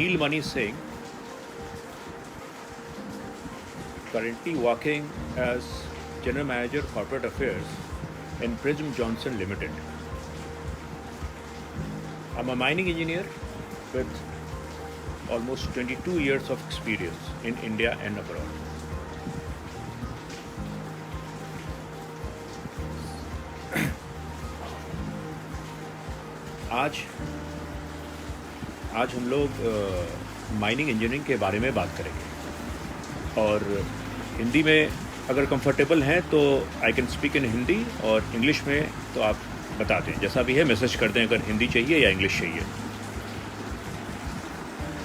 Neil Money Singh, currently working as General Manager Corporate Affairs in Prism Johnson Limited. I'm a mining engineer with almost 22 years of experience in India and abroad. आज हम लोग mining engineering के बारे में बात करेंगे और हिंदी में अगर कंफर्टेबल हैं तो I can speak in Hindi, और इंग्लिश में तो आप बता दें, जैसा भी है मैसेज कर दें अगर हिंदी चाहिए या इंग्लिश चाहिए।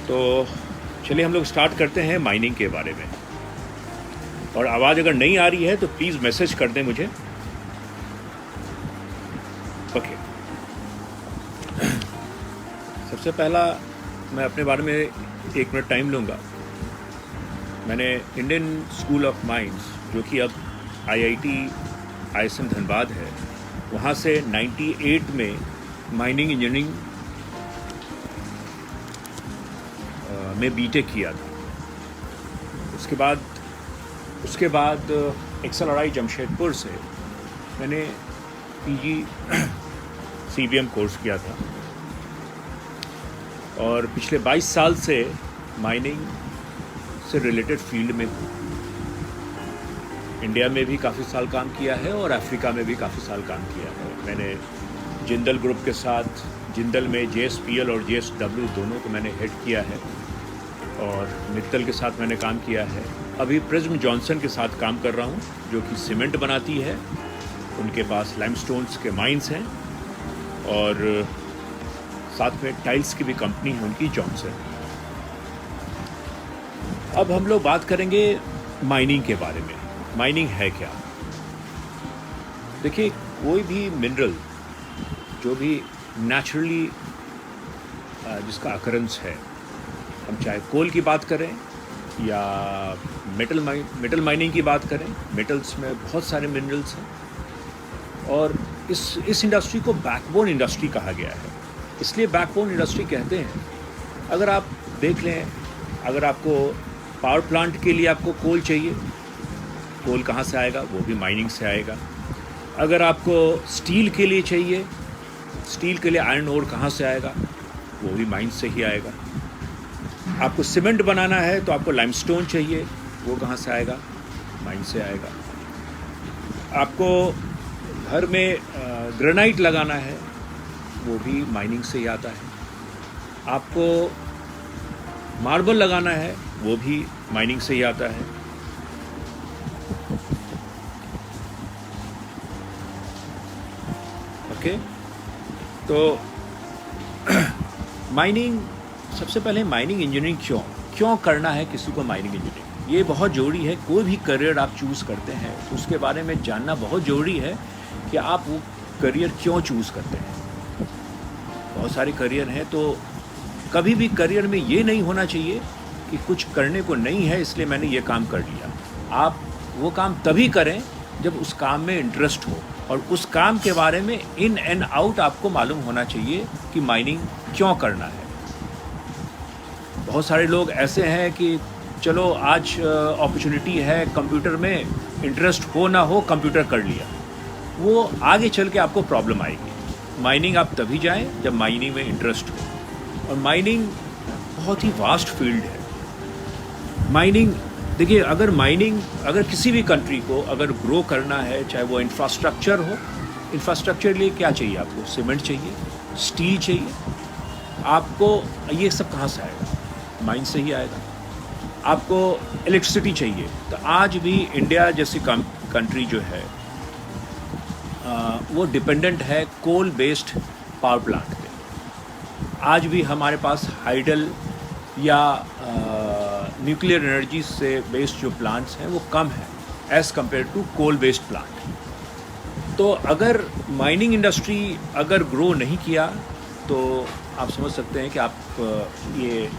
तो चलिए हम लोग स्टार्ट करते हैं माइनिंग के बारे में। और आवाज़ अगर नहीं आ रही है तो प्लीज़ मैसेज कर दें मुझे। ओके, सबसे पहला मैं अपने बारे में 1 मिनट टाइम लूँगा। मैंने इंडियन स्कूल ऑफ माइंस, जो कि अब IIT ISM धनबाद है, वहाँ से 98 में माइनिंग इंजीनियरिंग में बीटेक किया था। उसके बाद XLRI जमशेदपुर से मैंने PG CBM कोर्स किया था और पिछले 22 साल से माइनिंग से रिलेटेड फील्ड में हूँ। इंडिया में भी काफ़ी साल काम किया है और अफ्रीका में भी काफ़ी साल काम किया है। मैंने जिंदल ग्रुप के साथ, जिंदल में JSPL और JSW दोनों को मैंने हेड किया है, और मित्तल के साथ मैंने काम किया है। अभी प्रिज्म जॉनसन के साथ काम कर रहा हूँ, जो कि सीमेंट बनाती है। उनके पास लाइमस्टोन्स के माइंस हैं और साथ में टाइल्स की भी कंपनी है उनकी, जॉनसन। अब हम लोग बात करेंगे माइनिंग के बारे में। माइनिंग है क्या? देखिए, कोई भी मिनरल जो भी नेचुरली जिसका अकरेंस है, हम चाहे कोल की बात करें या मेटल माइनिंग की बात करें, मेटल्स में बहुत सारे मिनरल्स हैं और इस इंडस्ट्री को बैकबोन इंडस्ट्री कहा गया है। इसलिए बैकबोन इंडस्ट्री कहते हैं। अगर आप देख लें, अगर आपको पावर प्लांट के लिए आपको कोल चाहिए, कोल कहाँ से आएगा? वो भी माइनिंग से आएगा। अगर आपको स्टील के लिए चाहिए, स्टील के लिए आयरन ओर कहाँ से आएगा? वो भी माइन से ही आएगा। आपको सीमेंट बनाना है तो आपको लाइमस्टोन चाहिए, वो कहाँ से आएगा? माइन से आएगा। आपको घर में ग्रेनाइट लगाना है, वो भी माइनिंग से ही आता है। आपको मार्बल लगाना है, वो भी माइनिंग से ही आता है। ओके, तो माइनिंग, सबसे पहले माइनिंग इंजीनियरिंग क्यों करना है किसी को? माइनिंग इंजीनियरिंग ये बहुत ज़रूरी है। कोई भी करियर आप चूज़ करते हैं तो उसके बारे में जानना बहुत ज़रूरी है कि आप वो करियर क्यों चूज़ करते हैं। बहुत सारे करियर हैं, तो कभी भी करियर में ये नहीं होना चाहिए कि कुछ करने को नहीं है इसलिए मैंने ये काम कर लिया। आप वो काम तभी करें जब उस काम में इंटरेस्ट हो, और उस काम के बारे में इन एंड आउट आपको मालूम होना चाहिए कि माइनिंग क्यों करना है। बहुत सारे लोग ऐसे हैं कि चलो आज अपॉर्चुनिटी है कंप्यूटर में, इंटरेस्ट हो ना हो कंप्यूटर कर लिया, वो आगे चल के आपको प्रॉब्लम आएगी। माइनिंग आप तभी जाएं जब माइनिंग में इंटरेस्ट हो। और माइनिंग बहुत ही वास्ट फील्ड है। माइनिंग, देखिए, अगर किसी भी कंट्री को अगर ग्रो करना है, चाहे वो इंफ्रास्ट्रक्चर हो, इंफ्रास्ट्रक्चर के लिए क्या चाहिए? आपको सीमेंट चाहिए, स्टील चाहिए। आपको ये सब कहाँ से आएगा? माइन से ही आएगा। आपको इलेक्ट्रिसिटी चाहिए, तो आज भी इंडिया जैसी कंट्री जो है वो डिपेंडेंट है कोल बेस्ड पावर प्लांट पे। आज भी हमारे पास हाइडल या न्यूक्लियर एनर्जी से बेस्ड जो प्लांट्स हैं वो कम है as compare to coal based plant. तो अगर माइनिंग इंडस्ट्री अगर ग्रो नहीं किया तो आप समझ सकते हैं कि आप ये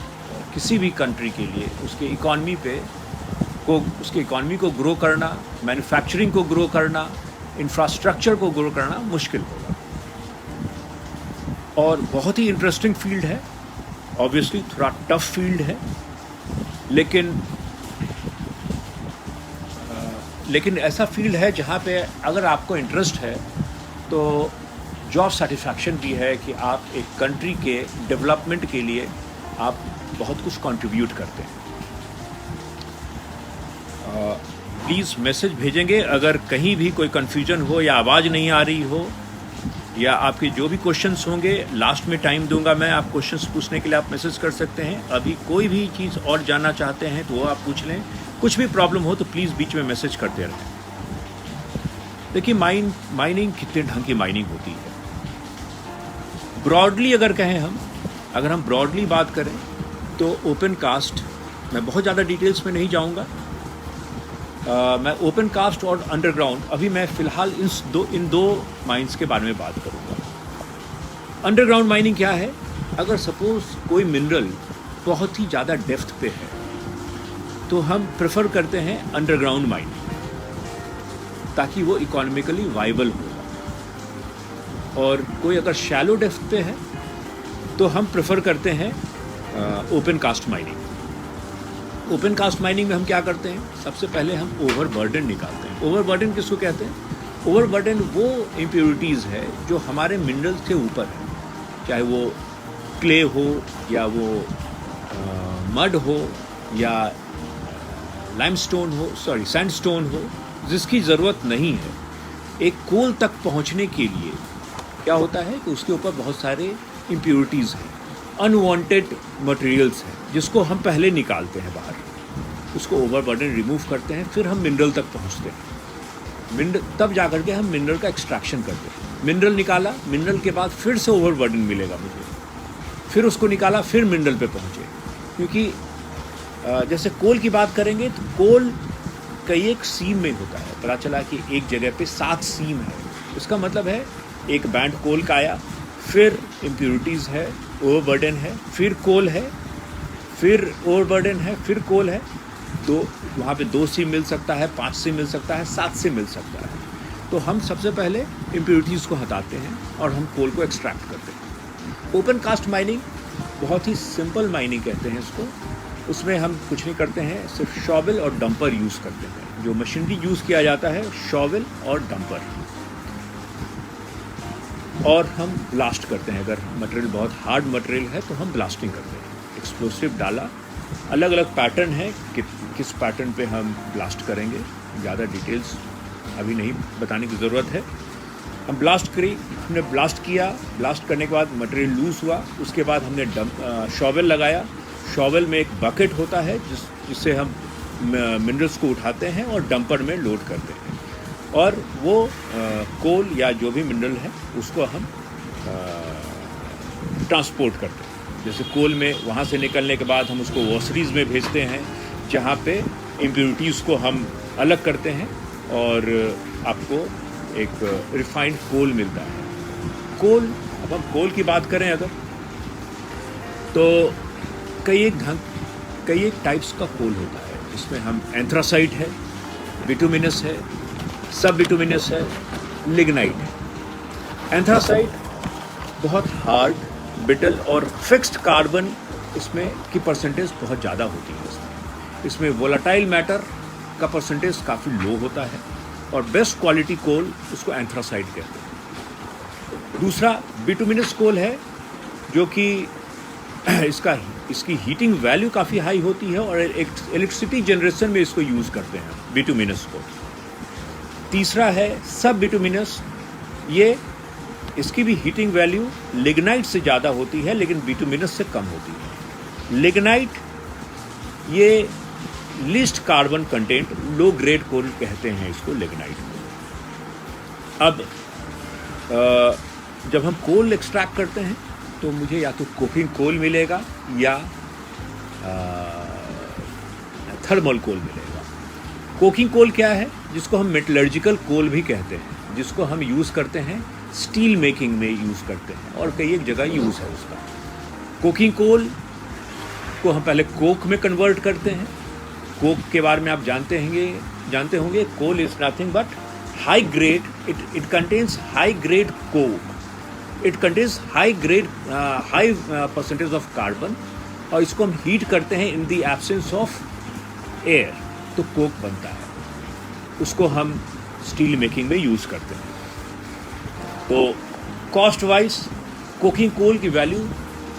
किसी भी कंट्री के लिए उसके इकॉनमी को ग्रो करना, मैन्युफैक्चरिंग को ग्रो करना, इंफ्रास्ट्रक्चर को ग्रो करना मुश्किल होगा। और बहुत ही इंटरेस्टिंग फील्ड है ऑब्वियसली थोड़ा टफ फील्ड है, लेकिन ऐसा फील्ड है जहाँ पे अगर आपको इंटरेस्ट है तो जॉब सेटिस्फैक्शन भी है कि आप एक कंट्री के डेवलपमेंट के लिए आप बहुत कुछ कंट्रीब्यूट करते हैं। प्लीज़ मैसेज भेजेंगे अगर कहीं भी कोई कन्फ्यूजन हो या आवाज़ नहीं आ रही हो, या आपके जो भी क्वेश्चंस होंगे लास्ट में टाइम दूंगा मैं, आप क्वेश्चंस पूछने के लिए आप मैसेज कर सकते हैं। अभी कोई भी चीज़ और जानना चाहते हैं तो वो आप पूछ लें, कुछ भी प्रॉब्लम हो तो प्लीज़ बीच में मैसेज करते रहें। देखिए माइनिंग कितने ढंग की माइनिंग होती है। ब्रॉडली अगर हम ब्रॉडली बात करें तो ओपन कास्ट, मैं बहुत ज़्यादा डिटेल्स में नहीं जाऊंगा, मैं ओपन कास्ट और अंडरग्राउंड अभी मैं फ़िलहाल इन दो माइंस के बारे में बात करूंगा। अंडरग्राउंड माइनिंग क्या है? अगर सपोज़ कोई मिनरल बहुत ही ज़्यादा डेप्थ पे है तो हम प्रेफर करते हैं अंडरग्राउंड माइनिंग, ताकि वो इकोनॉमिकली वाइबल हो। और कोई अगर शैलो डेप्थ पे है तो हम प्रेफर करते हैं open cast mining. Open cast mining में हम क्या करते हैं? सबसे पहले हम ओवरबर्डन निकालते हैं। ओवरबर्डन किसको कहते हैं? ओवरबर्डन वो इम्प्योरिटीज़ है जो हमारे मिनरल्स के ऊपर है, चाहे वो क्ले हो या वो मड हो या सैंडस्टोन हो, जिसकी ज़रूरत नहीं है। एक कोल तक पहुंचने के लिए क्या होता है कि उसके ऊपर बहुत सारे इम्प्योरिटीज़ हैं, अनवांटेड मटेरियल्स हैं, जिसको हम पहले निकालते हैं बाहर, उसको ओवरबर्डन रिमूव करते हैं, फिर हम मिनरल तक पहुंचते हैं। तब जा करके हम मिनरल का एक्सट्रैक्शन करते हैं। मिनरल निकाला, मिनरल के बाद फिर से ओवरबर्डन मिलेगा मुझे, फिर उसको निकाला, फिर मिनरल पे पहुँचे। क्योंकि जैसे कोल की बात करेंगे तो कोल कई एक सीम में होता है। पता चला कि एक जगह पे 7 सीम है, इसका मतलब है एक बैंड कोल का आया, फिर इम्प्योरिटीज़ है, ओवरबर्डन है, फिर कोल है, फिर ओवरबर्डन है, फिर कोल है। तो वहाँ पे 2 सीम मिल सकता है, 5 सीम मिल सकता है, 7 सीम मिल सकता है। तो हम सबसे पहले इम्प्योरिटीज़ को हटाते हैं और हम कोल को एक्सट्रैक्ट करते हैं। ओपन कास्ट माइनिंग बहुत ही सिंपल माइनिंग कहते हैं इसको। उसमें हम कुछ नहीं करते हैं, सिर्फ शॉवल और डंपर यूज़ करते हैं। जो मशीनरी यूज़ किया जाता है शॉवल और डंपर, और हम ब्लास्ट करते हैं। अगर मटेरियल बहुत हार्ड मटेरियल है तो हम ब्लास्टिंग करते हैं। एक्सप्लोसिव डाला, अलग अलग पैटर्न है कि किस पैटर्न पे हम ब्लास्ट करेंगे, ज़्यादा डिटेल्स अभी नहीं बताने की ज़रूरत है। हम हमने ब्लास्ट किया, ब्लास्ट करने के बाद मटेरियल लूज़ हुआ, उसके बाद हमने शॉवल लगाया। शॉवल में एक बकेट होता है जिससे हम मिनरल्स को उठाते हैं और डंपर में लोड करते हैं, और वो कोल या जो भी मिनरल है उसको हम ट्रांसपोर्ट करते हैं। जैसे कोल में वहाँ से निकलने के बाद हम उसको वॉशरीज़ में भेजते हैं, जहाँ पे इम्प्योरिटीज़ को हम अलग करते हैं और आपको एक रिफाइंड कोल मिलता है। अब हम कोल की बात करें अगर, तो कई एक टाइप्स का कोल होता है। इसमें हम एंथ्रासाइट है, बिटुमिनस है, सब बिटुमिनस है, लिग्नाइट है। एंथ्रासाइट बहुत हार्ड, ब्रिटल और फिक्स्ड कार्बन इसमें की परसेंटेज बहुत ज़्यादा होती है। इसमें वोलेटाइल मैटर का परसेंटेज काफ़ी लो होता है, और बेस्ट क्वालिटी कोल उसको एंथ्रासाइट कहते हैं। दूसरा बिटुमिनस कोल है, जो कि इसकी हीटिंग वैल्यू काफ़ी हाई होती है और इलेक्ट्रिसिटी जनरेशन में इसको यूज़ करते हैं बिटुमिनस को। तीसरा है सब बिटुमिनस, इसकी भी हीटिंग वैल्यू लिग्नाइट से ज़्यादा होती है लेकिन बिटुमिनस से कम होती है। लिग्नाइट ये least carbon content low grade coal कहते हैं इसको, लिग्नाइट को। अब जब हम कोल एक्सट्रैक्ट करते हैं तो मुझे या तो कोकिंग कोल मिलेगा या थर्मल कोल मिलेगा। कोकिंग कोल क्या है? जिसको हम मेटलर्जिकल कोल भी कहते हैं, जिसको हम यूज़ करते हैं स्टील मेकिंग में यूज़ करते हैं, और कई एक जगह यूज़ है उसका। कोकिंग कोल को हम पहले कोक में कन्वर्ट करते हैं। कोक के बारे में आप जानते होंगे coal is nothing but high grade, it contains high grade coke, it contains high percentage of carbon और इसको हम हीट करते हैं in the absence of air, तो कोक बनता है। उसको हम स्टील मेकिंग में यूज़ करते हैं। तो कॉस्ट वाइज कोकिंग कोल की वैल्यू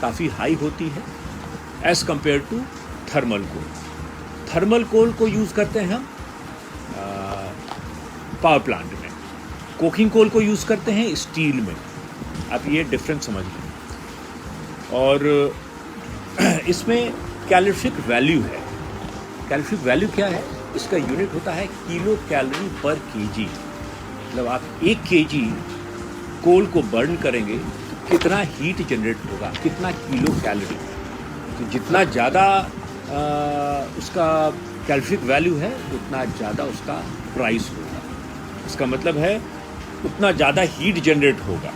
काफ़ी हाई होती है as compare to thermal coal. Thermal coal को यूज़ करते हैं हम पावर प्लांट में, कोकिंग कोल को यूज़ करते हैं स्टील में। आप ये डिफरेंस समझ लें। और इसमें कैलोरीफिक वैल्यू है। कैलोरीफिक वैल्यू क्या है? इसका यूनिट होता है किलो कैलोरी पर केजी। मतलब आप 1 केजी कोल को बर्न करेंगे तो कितना हीट जनरेट होगा, कितना किलो कैलोरी। तो जितना ज़्यादा उसका कैलोरीफिक वैल्यू है उतना ज़्यादा उसका प्राइस होगा। इसका मतलब है उतना ज़्यादा हीट जनरेट होगा।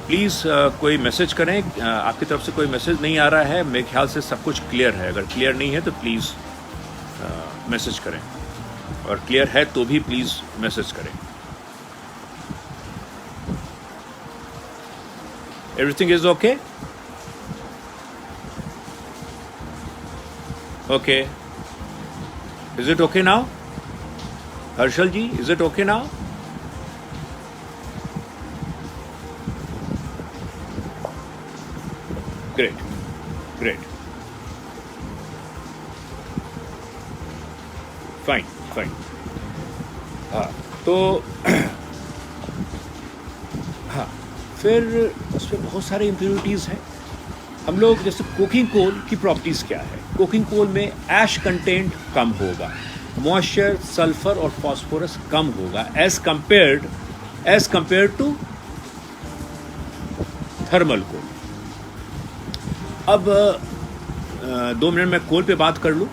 प्लीज़ कोई मैसेज करें। आपकी तरफ से कोई मैसेज नहीं आ रहा है। मेरे ख्याल से सब कुछ क्लियर है। अगर क्लियर नहीं है तो प्लीज़ मैसेज करें, और क्लियर है तो भी प्लीज़ मैसेज करें। Everything is okay? Okay, is it okay now? Harshal ji, is it okay now? Great, great, fine, fine. हाँ, तो हाँ, फिर उसमें बहुत सारे इम्प्योरिटीज़ हैं। हम लोग जैसे कोकिंग कोल की प्रॉपर्टीज़ क्या है? कोकिंग कोल में ऐश कंटेंट कम होगा, मॉइस्चर, सल्फर और फास्फोरस कम होगा एज कंपेयर्ड टू थर्मल कोल। अब 2 मिनट में कोल पे बात कर लूँ।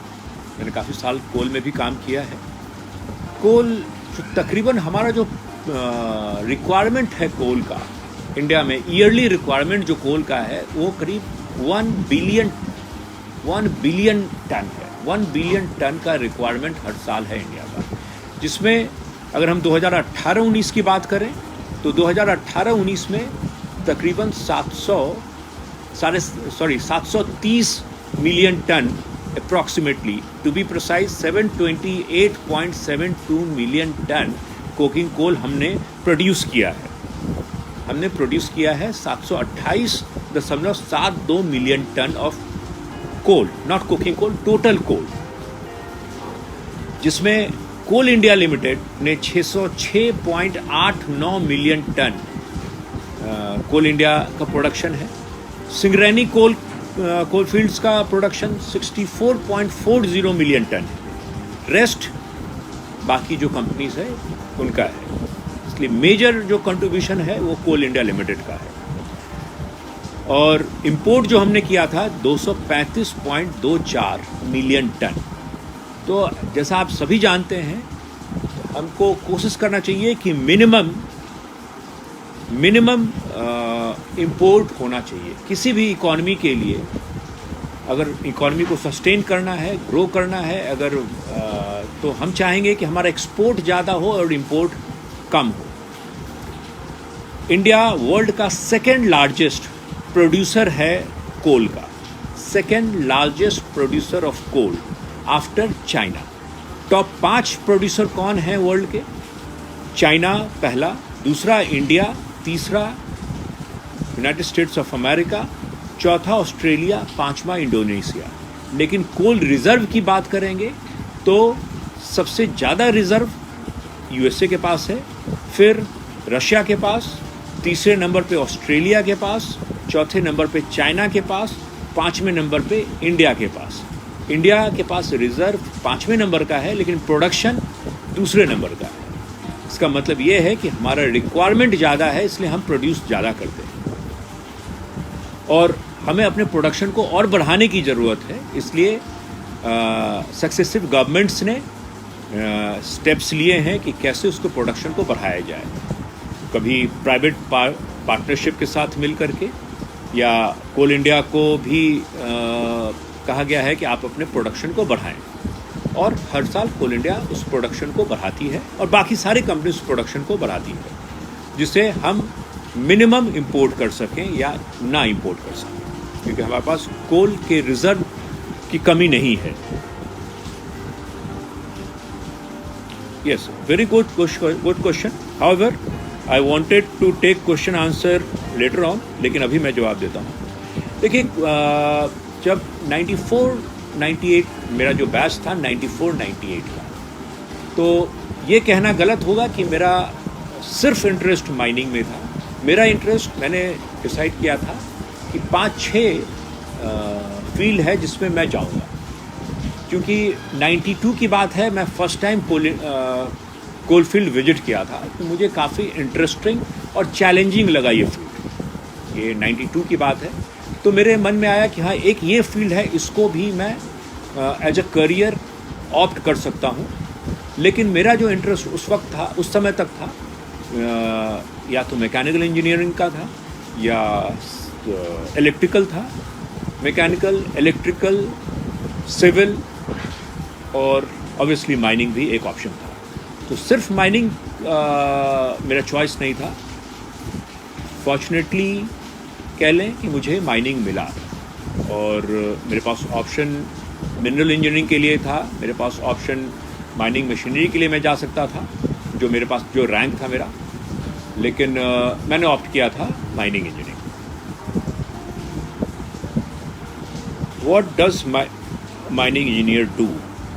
मैंने काफ़ी साल कोल में भी काम किया है। कोल तकरीबन हमारा जो रिक्वायरमेंट है कोल का इंडिया में, ईयरली रिक्वायरमेंट जो कोल का है वो करीब 1 बिलियन टन है। 1 बिलियन टन का रिक्वायरमेंट हर साल है इंडिया का, जिसमें अगर हम 2018-19 की बात करें तो 2018-19 में तकरीबन 730 million ton, approximately to be precise 728.72 million ton coking coal हमने प्रोड्यूस किया है। हमने प्रोड्यूस किया है 728.72 million ton of coal, not coking coal, total coal, जिसमें कोल इंडिया लिमिटेड ने 606.89 मिलियन टन कोल इंडिया का प्रोडक्शन है। सिंगरेनी कोल फील्ड्स का प्रोडक्शन 64.40 मिलियन टन है। रेस्ट बाकी जो कंपनीज है उनका है। इसलिए मेजर जो कंट्रीब्यूशन है वो कोल इंडिया लिमिटेड का है। और इंपोर्ट जो हमने किया था 235.24 मिलियन टन। तो जैसा आप सभी जानते हैं, हमको कोशिश करना चाहिए कि मिनिमम इंपोर्ट होना चाहिए किसी भी इकॉनमी के लिए। अगर इकॉनमी को सस्टेन करना है, ग्रो करना है, अगर तो हम चाहेंगे कि हमारा एक्सपोर्ट ज़्यादा हो और इंपोर्ट कम हो। इंडिया वर्ल्ड का 2nd लार्जेस्ट प्रोड्यूसर है कोल का, 2nd largest producer of coal after China. Top 5 producer कौन है वर्ल्ड के? चाइना पहला, दूसरा इंडिया, तीसरा यूनाइटेड स्टेट्स ऑफ अमेरिका, चौथा ऑस्ट्रेलिया, 5वां इंडोनेशिया। लेकिन कोल रिज़र्व की बात करेंगे तो सबसे ज़्यादा रिज़र्व यूएसए के पास है, फिर रशिया के पास, तीसरे नंबर पे ऑस्ट्रेलिया के पास, चौथे नंबर पे चाइना के पास, 5वें नंबर पे इंडिया के पास। इंडिया के पास रिज़र्व 5वें नंबर का है, लेकिन प्रोडक्शन दूसरे नंबर का है। इसका मतलब ये है कि हमारा रिक्वायरमेंट ज़्यादा है, इसलिए हम प्रोड्यूस ज़्यादा करते हैं और हमें अपने प्रोडक्शन को और बढ़ाने की ज़रूरत है। इसलिए सक्सेसिव गवर्नमेंट्स ने स्टेप्स लिए हैं कि कैसे उसको प्रोडक्शन को बढ़ाया जाए। कभी प्राइवेट पार्टनरशिप के साथ मिल करके, या कोल इंडिया को भी कहा गया है कि आप अपने प्रोडक्शन को बढ़ाएं, और हर साल कोल इंडिया उस प्रोडक्शन को बढ़ाती है और बाकी सारी कंपनी उस प्रोडक्शन को बढ़ाती है, जिससे हम मिनिमम इंपोर्ट कर सकें या ना इंपोर्ट कर सकें। क्योंकि हमारे पास कोल के रिजर्व की कमी नहीं है। Yes, very good question. However I wanted to take question answer later on, लेकिन अभी मैं जवाब देता हूँ। देखिए, जब 94-98 मेरा जो बैच था 94-98 का, तो ये कहना गलत होगा कि मेरा सिर्फ इंटरेस्ट माइनिंग में था। मेरा इंटरेस्ट, मैंने डिसाइड किया था कि 5-6 फील्ड है जिसमें मैं जाऊंगा, क्योंकि 92 की बात है, मैं first time coal field visit किया था, तो मुझे काफ़ी इंटरेस्टिंग और चैलेंजिंग लगा ये फील्ड। ये 92 की बात है, तो मेरे मन में आया कि हाँ, एक ये फील्ड है, इसको भी मैं एज अ करियर ऑप्ट कर सकता हूँ। लेकिन मेरा जो इंटरेस्ट उस वक्त था, उस समय तक था, या तो मैकेनिकल इंजीनियरिंग का था या इलेक्ट्रिकल था। मैकेनिकल, इलेक्ट्रिकल, सिविल और ऑब्वियसली माइनिंग भी एक ऑप्शन था। तो सिर्फ माइनिंग मेरा चॉइस नहीं था। फॉर्चुनेटली कह लें कि मुझे माइनिंग मिला, और मेरे पास ऑप्शन मिनरल इंजीनियरिंग के लिए था, मेरे पास ऑप्शन माइनिंग मशीनरी के लिए मैं जा सकता था, जो मेरे पास जो रैंक था मेरा, लेकिन मैंने ऑप्ट किया था mining engineering. What does mining engineer do?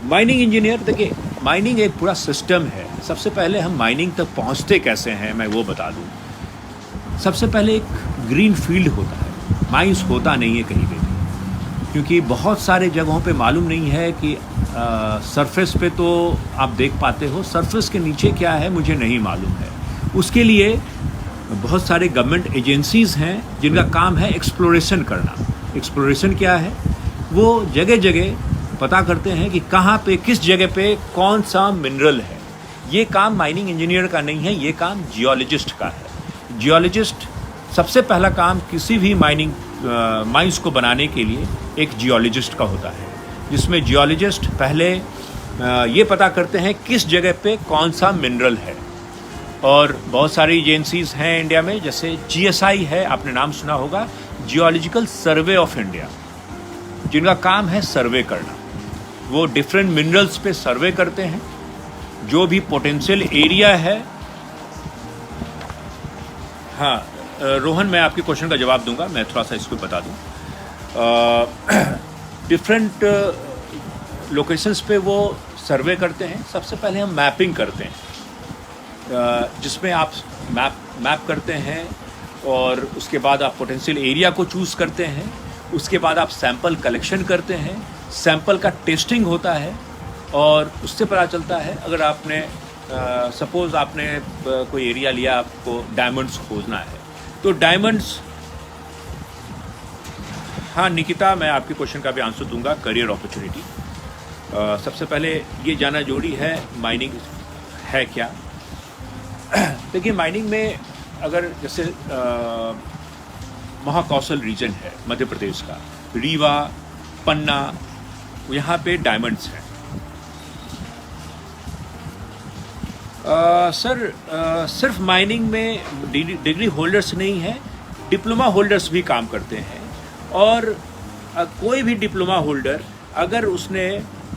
Mining engineer, देखिए, माइनिंग एक पूरा सिस्टम है। सबसे पहले हम माइनिंग तक पहुंचते कैसे हैं मैं वो बता दूं। सबसे पहले एक ग्रीन फील्ड होता है, माइंस होता नहीं है कहीं पे भी, क्योंकि बहुत सारे जगहों पे मालूम नहीं है कि सरफेस पे तो आप देख पाते हो, सरफेस के नीचे क्या है मुझे नहीं मालूम है। उसके लिए बहुत सारे गवर्नमेंट एजेंसीज़ हैं जिनका काम है एक्सप्लोरेशन करना। एक्सप्लोरेशन क्या है? वो जगह जगह पता करते हैं कि कहाँ पे, किस जगह पे कौन सा मिनरल है। ये काम माइनिंग इंजीनियर का नहीं है, ये काम जियोलॉजिस्ट का है। जियोलॉजिस्ट, सबसे पहला काम किसी भी माइंस को बनाने के लिए एक जियोलॉजिस्ट का होता है, जिसमें जियोलॉजिस्ट पहले ये पता करते हैं किस जगह पे कौन सा मिनरल है। और बहुत सारी एजेंसीज हैं इंडिया में, जैसे GSI है, आपने नाम सुना होगा, जियोलॉजिकल सर्वे ऑफ इंडिया, जिनका काम है सर्वे करना। वो डिफरेंट मिनरल्स पे सर्वे करते हैं, जो भी पोटेंशियल एरिया है। हाँ रोहन, मैं आपके क्वेश्चन का जवाब दूंगा, मैं थोड़ा सा इसको बता दूं। डिफरेंट लोकेशंस पे वो सर्वे करते हैं। सबसे पहले हम मैपिंग करते हैं, जिसमें आप मैप करते हैं, और उसके बाद आप पोटेंशियल एरिया को चूज़ करते हैं। उसके बाद आप सैंपल कलेक्शन करते हैं, सैंपल का टेस्टिंग होता है, और उससे पता चलता है, अगर आपने सपोज़ आपने कोई एरिया लिया, आपको डायमंड्स खोजना है, तो डायमंड्स। हाँ निकिता, मैं आपके क्वेश्चन का भी आंसर दूंगा। करियर अपॉर्चुनिटी, सबसे पहले ये जाना जरूरी है माइनिंग है क्या। देखिए, माइनिंग में अगर जैसे महाकौशल रीजन है मध्य प्रदेश का, रीवा, पन्ना, यहाँ पे डायमंड्स हैं। सर, सिर्फ माइनिंग में डिग्री होल्डर्स नहीं है, डिप्लोमा होल्डर्स भी काम करते हैं। और कोई भी डिप्लोमा होल्डर अगर उसने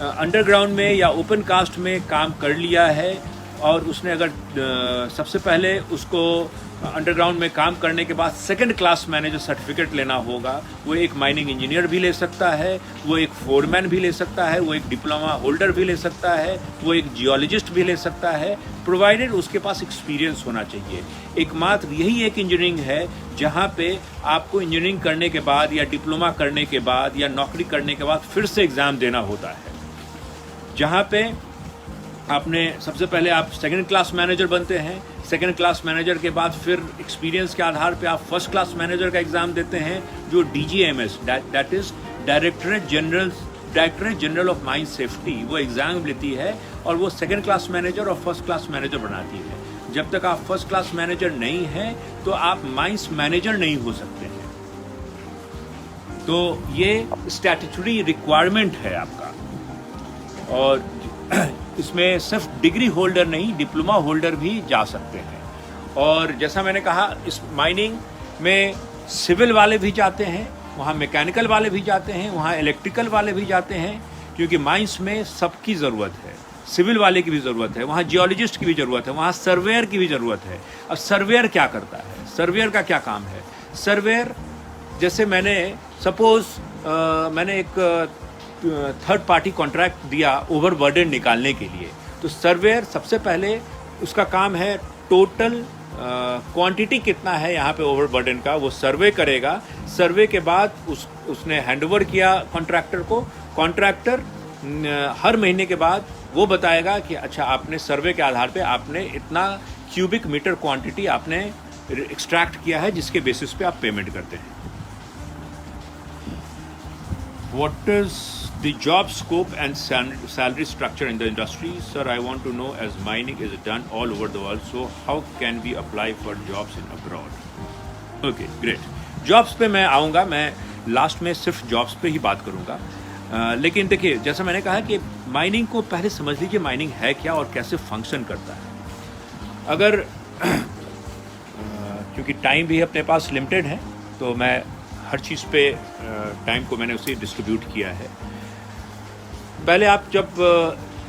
अंडरग्राउंड में या ओपन कास्ट में काम कर लिया है, और उसने अगर सबसे पहले उसको अंडरग्राउंड में काम करने के बाद सेकंड क्लास मैनेजर सर्टिफिकेट लेना होगा, वो एक माइनिंग इंजीनियर भी ले सकता है, वो एक फोरमैन भी ले सकता है, वो एक डिप्लोमा होल्डर भी ले सकता है, वो एक जियोलॉजिस्ट भी ले सकता है, प्रोवाइडेड उसके पास एक्सपीरियंस होना चाहिए। एकमात्र यही एक इंजीनियरिंग है जहाँ पे आपको इंजीनियरिंग करने के बाद या डिप्लोमा करने के बाद या नौकरी करने के बाद फिर से एग्ज़ाम देना होता है, जहाँ पे आपने सबसे पहले आप सेकंड क्लास मैनेजर बनते हैं, सेकंड क्लास मैनेजर के बाद फिर एक्सपीरियंस के आधार पे आप फर्स्ट क्लास मैनेजर का एग्ज़ाम देते हैं, जो DGMS, that is directorate general of mine safety, वो एग्ज़ाम लेती है, और वो सेकंड क्लास मैनेजर और फर्स्ट क्लास मैनेजर बनाती है। जब तक आप फर्स्ट क्लास मैनेजर नहीं हैं तो आप माइंस मैनेजर नहीं हो सकते हैं। तो ये स्टैट्यूटरी रिक्वायरमेंट है आपका, और इसमें सिर्फ डिग्री होल्डर नहीं, डिप्लोमा होल्डर भी जा सकते हैं। और जैसा मैंने कहा, इस माइनिंग में सिविल वाले भी जाते हैं, वहाँ मैकेनिकल वाले भी जाते हैं, वहाँ इलेक्ट्रिकल वाले भी जाते हैं, क्योंकि माइंस में सबकी ज़रूरत है। सिविल वाले की भी ज़रूरत है, वहाँ जियोलॉजिस्ट की भी ज़रूरत है, वहाँ सर्वेयर की भी ज़रूरत है। अब सर्वेयर क्या करता है, सर्वेयर का क्या काम है? सर्वेयर, जैसे मैंने सपोज़ मैंने एक थर्ड पार्टी कॉन्ट्रैक्ट दिया ओवरबर्डन निकालने के लिए, तो सर्वेयर सबसे पहले उसका काम है टोटल क्वांटिटी कितना है यहाँ पे ओवरबर्डन का, वो सर्वे करेगा। सर्वे के बाद उसने हैंडओवर किया कॉन्ट्रैक्टर को। कॉन्ट्रैक्टर हर महीने के बाद वो बताएगा कि अच्छा आपने सर्वे के आधार पे आपने इतना क्यूबिक मीटर क्वांटिटी आपने एक्सट्रैक्ट किया है, जिसके बेसिस पे आप पेमेंट करते हैं। What is the job scope and salary structure in the industry? Sir, I want to know, as mining is done all over the world, so how can we apply for jobs in abroad? Okay, great. Jobs पे मैं आऊँगा, मैं last में सिर्फ jobs पे ही बात करूँगा। लेकिन देखिए, जैसा मैंने कहा कि माइनिंग को पहले समझ लीजिए माइनिंग है क्या और कैसे फंक्शन करता है। अगर क्योंकि टाइम भी अपने पास लिमिटेड है, तो मैं हर चीज़ पे टाइम को मैंने उसे डिस्ट्रीब्यूट किया है। पहले आप जब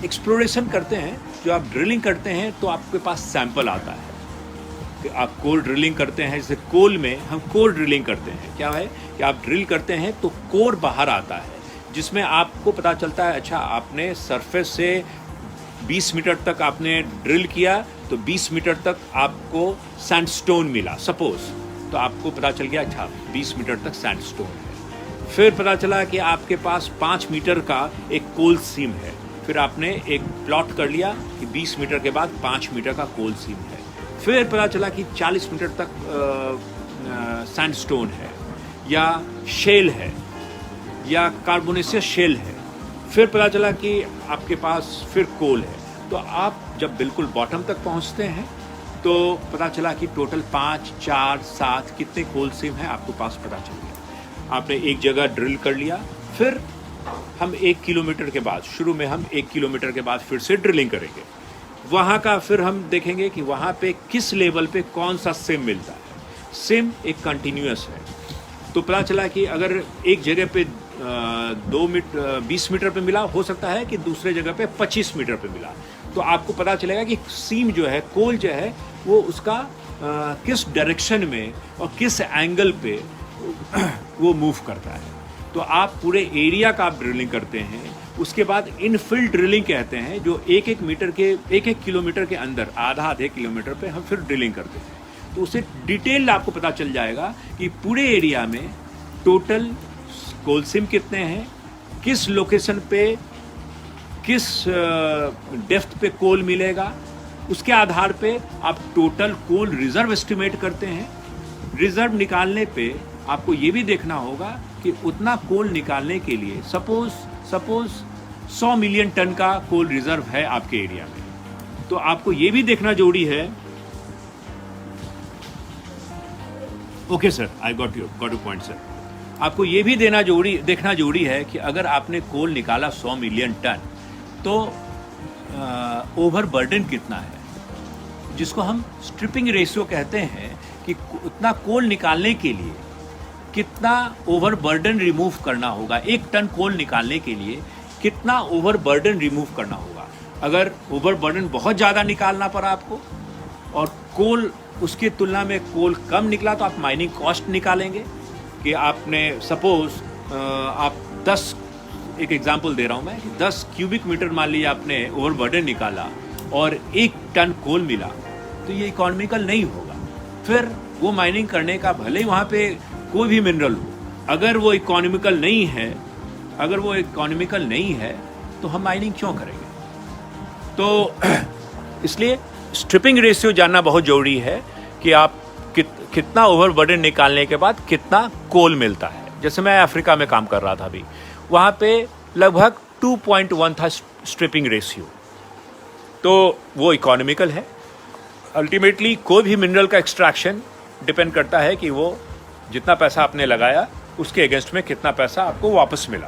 एक्सप्लोरेशन करते हैं, जो आप ड्रिलिंग करते हैं, तो आपके पास सैंपल आता है कि आप कोर ड्रिलिंग करते हैं। जैसे कोल में हम कोर ड्रिलिंग करते हैं, क्या है कि आप ड्रिल करते हैं तो कोर बाहर आता है, जिसमें आपको पता चलता है अच्छा आपने सरफेस से 20 मीटर तक आपने ड्रिल किया, तो 20 मीटर तक आपको सैंडस्टोन मिला सपोज़, तो आपको पता चल गया अच्छा 20 मीटर तक सैंडस्टोन है। फिर पता चला कि आपके पास 5 मीटर का एक कोल सीम है, फिर आपने एक प्लॉट कर लिया कि 20 मीटर के बाद 5 मीटर का कोल सीम है। फिर पता चला कि 40 मीटर तक सैंडस्टोन है या शेल है या कार्बोनेशियस शेल है। फिर पता चला कि आपके पास फिर कोल है। तो आप जब बिल्कुल बॉटम तक पहुंचते हैं तो पता चला कि टोटल 5, 4, 7 कितने कोल सीम हैं आपको पास पता चल गया। आपने एक जगह ड्रिल कर लिया, फिर हम 1 किलोमीटर के बाद, शुरू में हम 1 किलोमीटर के बाद फिर से ड्रिलिंग करेंगे। वहाँ का फिर हम देखेंगे कि वहाँ पे किस लेवल पे कौन सा सिम मिलता है। सिम एक कंटिन्यूअस है, तो पता चला कि अगर एक जगह पे 20 मीटर पे मिला, हो सकता है कि दूसरे जगह पे 25 मीटर पे मिला। तो आपको पता चलेगा कि सीम जो है, कोल जो है, वो उसका किस डायरेक्शन में और किस एंगल पे वो मूव करता है। तो आप पूरे एरिया का आप ड्रिलिंग करते हैं। उसके बाद इनफिल ड्रिलिंग कहते हैं, जो 1-1 मीटर के 1-1 किलोमीटर के अंदर, आधे किलोमीटर पे हम फिर ड्रिलिंग करते हैं। तो उससे डिटेल आपको पता चल जाएगा कि पूरे एरिया में टोटल कोल सीम कितने हैं, किस लोकेशन पे किस डेप्थ पे कोल मिलेगा। उसके आधार पे आप टोटल कोल रिजर्व एस्टिमेट करते हैं। रिजर्व निकालने पे आपको ये भी देखना होगा कि उतना कोल निकालने के लिए सपोज 100 मिलियन टन का कोल रिजर्व है आपके एरिया में, तो आपको ये भी देखना जरूरी है। Okay sir, I got you point sir. आपको ये भी देखना जरूरी है कि अगर आपने कोल निकाला 100 मिलियन टन, तो ओवरबर्डन कितना है, जिसको हम स्ट्रिपिंग रेशियो कहते हैं, कि उतना कोल निकालने के लिए कितना ओवरबर्डन रिमूव करना होगा। 1 टन कोल निकालने के लिए कितना ओवरबर्डन रिमूव करना होगा। अगर ओवरबर्डन बहुत ज़्यादा निकालना पड़ा आपको और कोल उसकी तुलना में कोल कम निकला, तो आप माइनिंग कॉस्ट निकालेंगे कि आपने सपोज आप 10, एक एग्जांपल दे रहा हूँ मैं, 10 क्यूबिक मीटर मान लीजिए आपने ओवरबर्डन निकाला और 1 टन कोल मिला, तो ये इकोनॉमिकल नहीं होगा। फिर वो माइनिंग करने का, भले ही वहाँ पे कोई भी मिनरल हो, अगर वो इकोनॉमिकल नहीं है तो हम माइनिंग क्यों करेंगे। तो इसलिए स्ट्रिपिंग रेशियो जानना बहुत ज़रूरी है कि आप कितना ओवरबर्डन निकालने के बाद कितना कोल मिलता है। जैसे मैं अफ्रीका में काम कर रहा था अभी, वहाँ पे लगभग 2.1 था स्ट्रिपिंग रेशियो, तो वो इकोनॉमिकल है। अल्टीमेटली कोई भी मिनरल का एक्सट्रैक्शन डिपेंड करता है कि वो जितना पैसा आपने लगाया उसके अगेंस्ट में कितना पैसा आपको वापस मिला,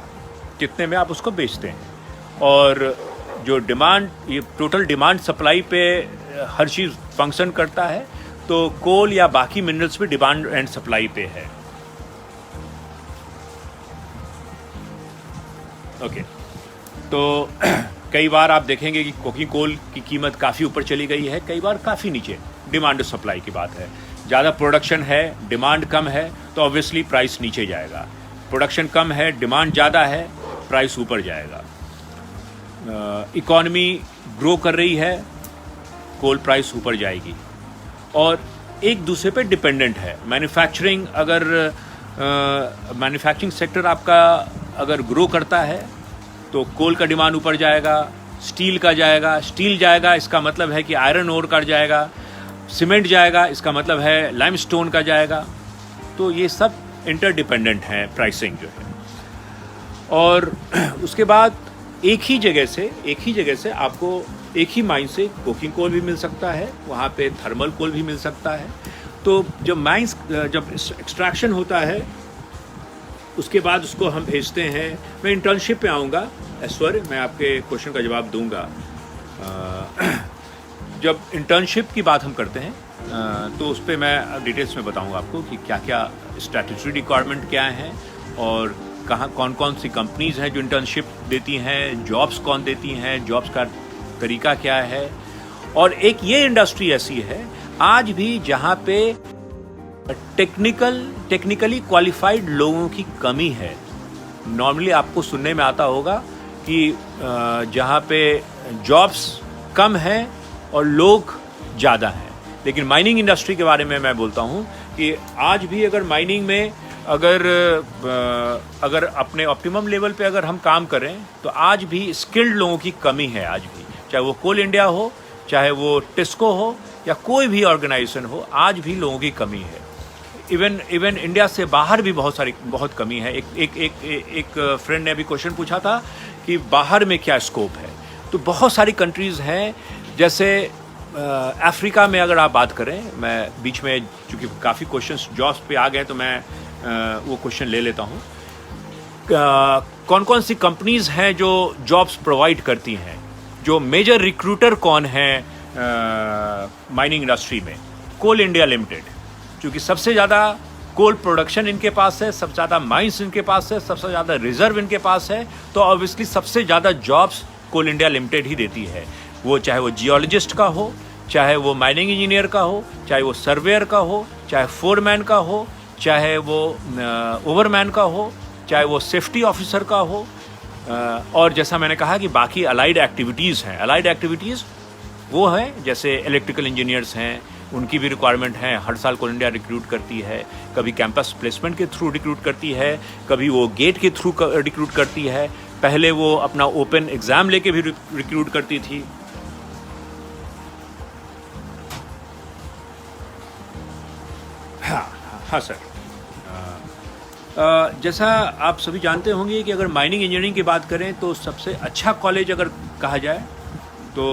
कितने में आप उसको बेचते हैं। और जो डिमांड, ये टोटल डिमांड सप्लाई पे हर चीज़ फंक्शन करता है, तो कोल या बाकी मिनरल्स भी डिमांड एंड सप्लाई पे है। ओके, तो कई बार आप देखेंगे कि कोकिंग कोल की कीमत काफ़ी ऊपर चली गई है, कई बार काफ़ी नीचे। डिमांड और सप्लाई की बात है, ज़्यादा प्रोडक्शन है, डिमांड कम है, तो ऑब्वियसली प्राइस नीचे जाएगा। प्रोडक्शन कम है, डिमांड ज़्यादा है, प्राइस ऊपर जाएगा। इकॉनमी ग्रो कर रही है, कोल प्राइस ऊपर जाएगी। और एक दूसरे पे डिपेंडेंट है। मैन्युफैक्चरिंग अगर मैन्युफैक्चरिंग सेक्टर आपका अगर ग्रो करता है तो कोल का डिमांड ऊपर जाएगा, स्टील का जाएगा। स्टील जाएगा इसका मतलब है कि आयरन ओर का जाएगा, सीमेंट जाएगा इसका मतलब है लाइमस्टोन का जाएगा। तो ये सब इंटरडिपेंडेंट है प्राइसिंग जो है। और उसके बाद एक ही जगह से आपको एक ही माइन से कोकिंग कोल भी मिल सकता है, वहाँ पे थर्मल कोल भी मिल सकता है। तो जब एक्सट्रैक्शन होता है उसके बाद उसको हम भेजते हैं। मैं इंटर्नशिप पे आऊँगा ऐश्वर्य, मैं आपके क्वेश्चन का जवाब दूंगा। जब इंटर्नशिप की बात हम करते हैं तो उस पर मैं डिटेल्स में बताऊंगा आपको कि क्या क्या स्टैट्यूटरी रिक्वायरमेंट क्या हैं और कहाँ कौन कौन सी कंपनीज़ हैं जो इंटर्नशिप देती हैं, जॉब्स कौन देती हैं, जॉब्स का तरीका क्या है। और एक ये इंडस्ट्री ऐसी है आज भी जहाँ पे टेक्निकली क्वालिफाइड लोगों की कमी है। नॉर्मली आपको सुनने में आता होगा कि जहाँ पे जॉब्स कम हैं और लोग ज़्यादा हैं, लेकिन माइनिंग इंडस्ट्री के बारे में मैं बोलता हूँ कि आज भी अगर माइनिंग में अगर अपने ऑप्टिमम लेवल पे अगर हम काम करें तो आज भी स्किल्ड लोगों की कमी है। आज भी, चाहे वो कोल इंडिया हो, चाहे वो टिस्को हो या कोई भी ऑर्गेनाइजेशन हो, आज भी लोगों की कमी है। इवन इंडिया से बाहर भी बहुत कमी है। एक फ्रेंड ने अभी क्वेश्चन पूछा था कि बाहर में क्या स्कोप है। तो बहुत सारी कंट्रीज़ हैं, जैसे अफ्रीका में अगर आप बात करें, मैं बीच में चूँकि काफ़ी क्वेश्चंस जॉब्स पे आ गए तो मैं वो क्वेश्चन ले लेता हूँ। कौन कौन सी कंपनीज़ हैं जो जॉब्स प्रोवाइड करती हैं, जो मेजर रिक्रूटर कौन हैं माइनिंग इंडस्ट्री में? कोल इंडिया लिमिटेड, क्योंकि सबसे ज़्यादा कोल प्रोडक्शन इनके पास है, सबसे ज़्यादा माइंस इनके पास है, सबसे ज़्यादा रिजर्व इनके पास है, तो ऑब्वियसली सबसे ज़्यादा जॉब्स कोल इंडिया लिमिटेड ही देती है। वो चाहे वो जियोलॉजिस्ट का हो, चाहे वो माइनिंग इंजीनियर का हो, चाहे वो सर्वेयर का हो, चाहे फोरमैन का हो, चाहे वो ओवरमैन का हो, चाहे वो सेफ्टी ऑफिसर का हो। और जैसा मैंने कहा कि बाकी अलाइड एक्टिविटीज़ हैं। अलाइड एक्टिविटीज़ वो हैं जैसे इलेक्ट्रिकल इंजीनियर्स हैं, उनकी भी रिक्वायरमेंट है। हर साल कोल इंडिया रिक्रूट करती है, कभी कैंपस प्लेसमेंट के थ्रू रिक्रूट करती है, कभी वो गेट के थ्रू रिक्रूट करती है, पहले वो अपना ओपन एग्ज़ाम लेके भी रिक्रूट करती थी। हाँ सर, जैसा आप सभी जानते होंगे कि अगर माइनिंग इंजीनियरिंग की बात करें तो सबसे अच्छा कॉलेज अगर कहा जाए तो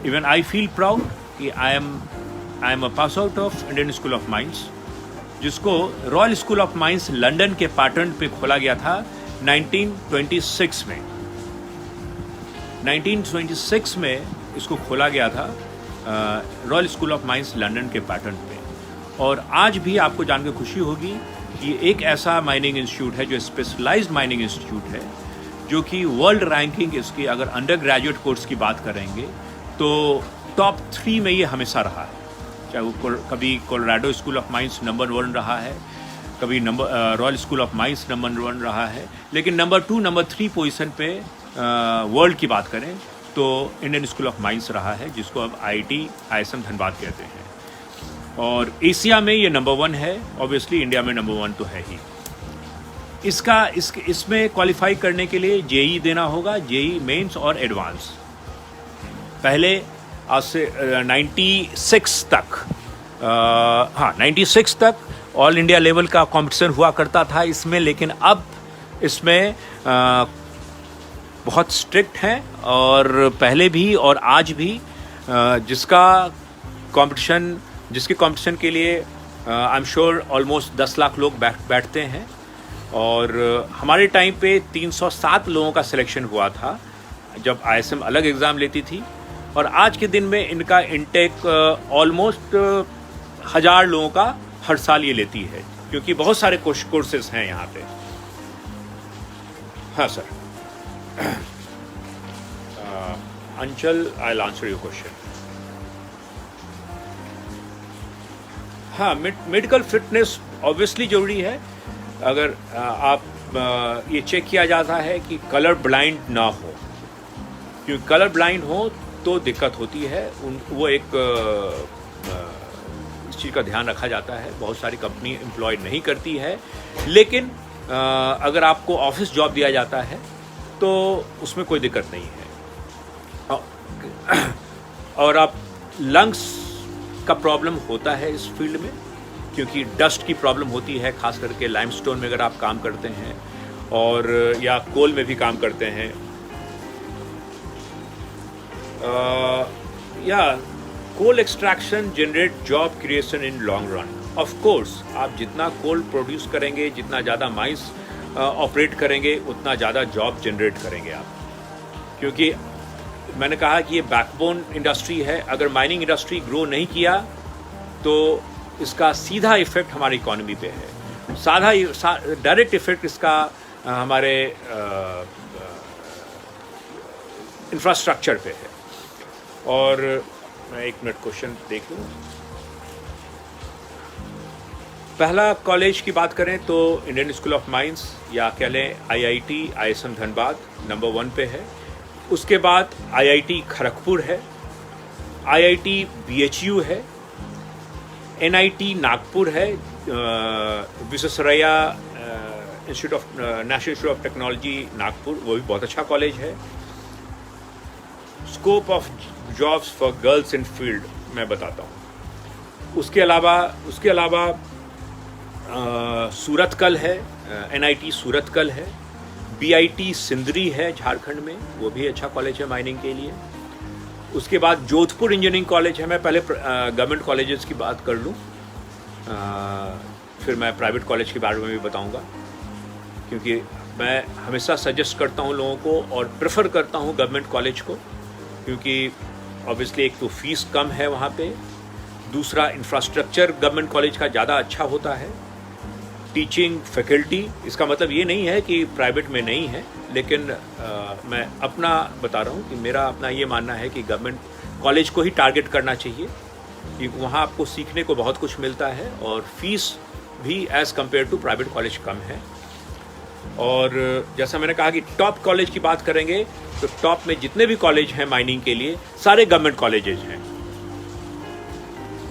इवन आई फील प्राउड कि I am a pass out of Indian school of mines, जिसको royal school of mines London के पैटर्न पे खोला गया था 1926 में। 1926 में इसको खोला गया था royal school of mines London के पैटर्न पे। और आज भी आपको जानकर खुशी होगी कि एक ऐसा माइनिंग इंस्टीट्यूट है जो स्पेशलाइज्ड माइनिंग इंस्टीट्यूट है, जो कि वर्ल्ड रैंकिंग इसकी अगर अंडर ग्रेजुएट कोर्स की बात करेंगे तो टॉप 3 में ये हमेशा रहा है। चाहे वो कभी Colorado school of mines number 1 रहा है, कभी royal school of mines number 1 रहा है, लेकिन नंबर 2, नंबर 3 पोजीशन पे वर्ल्ड की बात करें तो इंडियन स्कूल ऑफ माइंस रहा है, जिसको अब IIT ISM धनबाद कहते हैं। और एशिया में ये नंबर 1 है, ऑब्वियसली इंडिया में नंबर 1 तो है ही। इसमें क्वालिफाई करने के लिए JEE देना होगा, JEE मेंस और एडवांस। पहले आज से 96 तक 96 तक ऑल इंडिया लेवल का कंपटीशन हुआ करता था इसमें, लेकिन अब इसमें बहुत स्ट्रिक्ट हैं और पहले भी और आज भी जिसके कंपटीशन के लिए I am sure almost 10 lakh लोग बैठते हैं। और हमारे टाइम पे 307 लोगों का सिलेक्शन हुआ था जब ISM अलग एग्ज़ाम लेती थी, और आज के दिन में इनका इनटेक ऑलमोस्ट 1000 लोगों का हर साल ये लेती है, क्योंकि बहुत सारे कोर्सेज हैं यहाँ पे। हाँ सर। अंचल, I will answer your question. हाँ, मेडिकल फिटनेस ऑब्वियसली जरूरी है. अगर आप ये चेक किया जाता है कि कलर ब्लाइंड ना हो, क्योंकि कलर ब्लाइंड हो तो दिक्कत होती है. वो एक इस चीज़ का ध्यान रखा जाता है. बहुत सारी कंपनी एम्प्लॉय नहीं करती है, लेकिन अगर आपको ऑफिस जॉब दिया जाता है तो उसमें कोई दिक्कत नहीं है. और आप लंग्स का प्रॉब्लम होता है इस फील्ड में, क्योंकि डस्ट की प्रॉब्लम होती है, खास करके लाइमस्टोन में अगर आप काम करते हैं और या कोल में भी काम करते हैं. या coal extraction generate job creation in long run. Of course आप जितना कोल प्रोड्यूस करेंगे, जितना ज़्यादा माइंस ऑपरेट करेंगे, उतना ज़्यादा जॉब जनरेट करेंगे आप. क्योंकि मैंने कहा कि ये बैकबोन इंडस्ट्री है. अगर माइनिंग इंडस्ट्री ग्रो नहीं किया तो इसका सीधा इफेक्ट हमारी इकोनॉमी पे है. डायरेक्ट इफेक्ट इसका हमारे इंफ्रास्ट्रक्चर पे है. और मैं 1 मिनट क्वेश्चन देख लूँ. पहला कॉलेज की बात करें तो इंडियन स्कूल ऑफ माइंस या कह लें IIT ISM धनबाद नंबर 1 पे है. उसके बाद IIT खड़गपुर है, IIT BHU है, NIT नागपुर है, Visvesvaraya institute of national institute of technology Nagpur, वो भी बहुत अच्छा कॉलेज है. Scope of jobs for girls in field मैं बताता हूँ. उसके अलावा सूरतकल है, NIT सूरतकल है, BIT सिंदरी है झारखंड में, वो भी अच्छा कॉलेज है माइनिंग के लिए. उसके बाद जोधपुर इंजीनियरिंग कॉलेज है. मैं पहले गवर्नमेंट कॉलेजेस की बात कर लूँ, फिर मैं प्राइवेट कॉलेज के बारे में भी बताऊंगा, क्योंकि मैं हमेशा सजेस्ट करता हूँ लोगों को और प्रेफर करता हूँ गवर्नमेंट कॉलेज को, क्योंकि ऑब्वियसली एक तो फीस कम है वहाँ पे, दूसरा इंफ्रास्ट्रक्चर गवर्नमेंट कॉलेज का ज़्यादा अच्छा होता है. टीचिंग फैकल्टी, इसका मतलब ये नहीं है कि प्राइवेट में नहीं है, लेकिन मैं अपना बता रहा हूँ कि मेरा अपना ये मानना है कि गवर्नमेंट कॉलेज को ही टारगेट करना चाहिए, क्योंकि वहाँ आपको सीखने को बहुत कुछ मिलता है और फीस भी as compare to private college कम है. और जैसा मैंने कहा कि टॉप कॉलेज की बात करेंगे तो टॉप में जितने भी कॉलेज हैं माइनिंग के लिए सारे गवर्नमेंट कॉलेजेस हैं.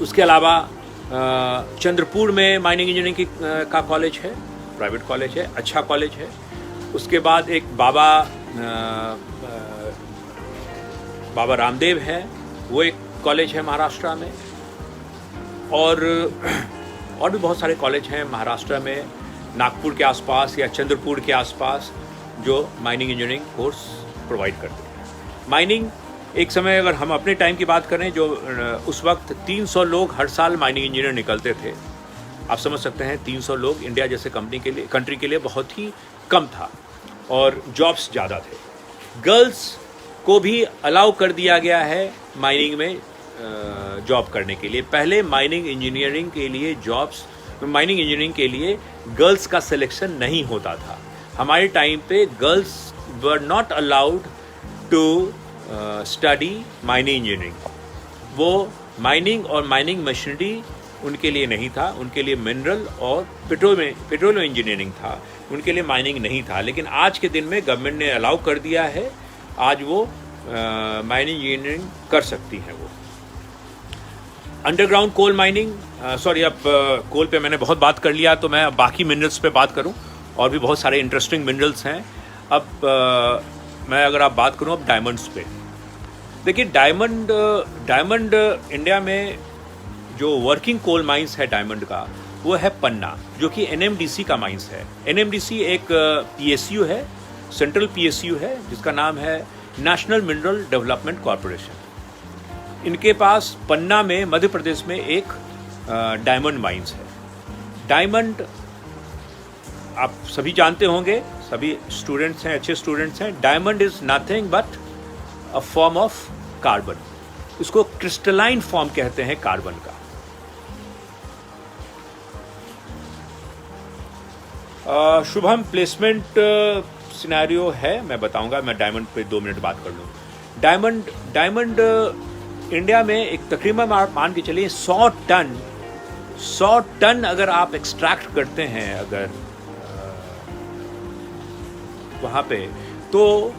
उसके अलावा चंद्रपुर में माइनिंग इंजीनियरिंग का कॉलेज है, प्राइवेट कॉलेज है, अच्छा कॉलेज है. उसके बाद एक बाबा रामदेव है, वो एक कॉलेज है महाराष्ट्र में. और भी बहुत सारे कॉलेज हैं महाराष्ट्र में, नागपुर के आसपास या चंद्रपुर के आसपास, जो माइनिंग इंजीनियरिंग कोर्स प्रोवाइड करते हैं. माइनिंग एक समय, अगर हम अपने टाइम की बात करें, जो उस वक्त 300 लोग हर साल माइनिंग इंजीनियर निकलते थे. आप समझ सकते हैं 300 लोग इंडिया जैसे कंट्री के लिए बहुत ही कम था और जॉब्स ज़्यादा थे. गर्ल्स को भी अलाउ कर दिया गया है माइनिंग में जॉब करने के लिए. पहले माइनिंग इंजीनियरिंग के लिए गर्ल्स का सिलेक्शन नहीं होता था. हमारे टाइम पे girls were not allowed to study mining engineering. वो माइनिंग और माइनिंग मशीनरी उनके लिए नहीं था, उनके लिए मिनरल और पेट्रोलियम इंजीनियरिंग था, उनके लिए माइनिंग नहीं था. लेकिन आज के दिन में गवर्नमेंट ने अलाउ कर दिया है, आज वो माइनिंग इंजीनियरिंग कर सकती हैं. वो अंडरग्राउंड कोल माइनिंग, अब कोल पे मैंने बहुत बात कर लिया, तो मैं बाकी मिनरल्स पे बात करूं. और भी बहुत सारे इंटरेस्टिंग मिनरल्स हैं. अब मैं अगर आप बात करूं अब डायमंड्स पे, देखिए डायमंड इंडिया में जो वर्किंग कोल माइंस है डायमंड का, वो है पन्ना, जो कि NMDC का माइंस है. NMDC एक PSU है, सेंट्रल PSU है, जिसका नाम है नेशनल मिनरल डेवलपमेंट कॉरपोरेशन. इनके पास पन्ना में, मध्य प्रदेश में एक डायमंड माइंस है. डायमंड आप सभी जानते होंगे, सभी स्टूडेंट्स हैं, अच्छे स्टूडेंट्स हैं. Diamond is nothing but a form of carbon. इसको क्रिस्टलाइन फॉर्म कहते हैं कार्बन का. शुभम प्लेसमेंट सिनेरियो है, मैं बताऊंगा। मैं डायमंड पे 2 मिनट बात कर लूँ। डायमंड इंडिया में एक तकरीबन आप मान के चलिए 100 टन अगर आप एक्सट्रैक्ट करते हैं अगर वहाँ पे, तो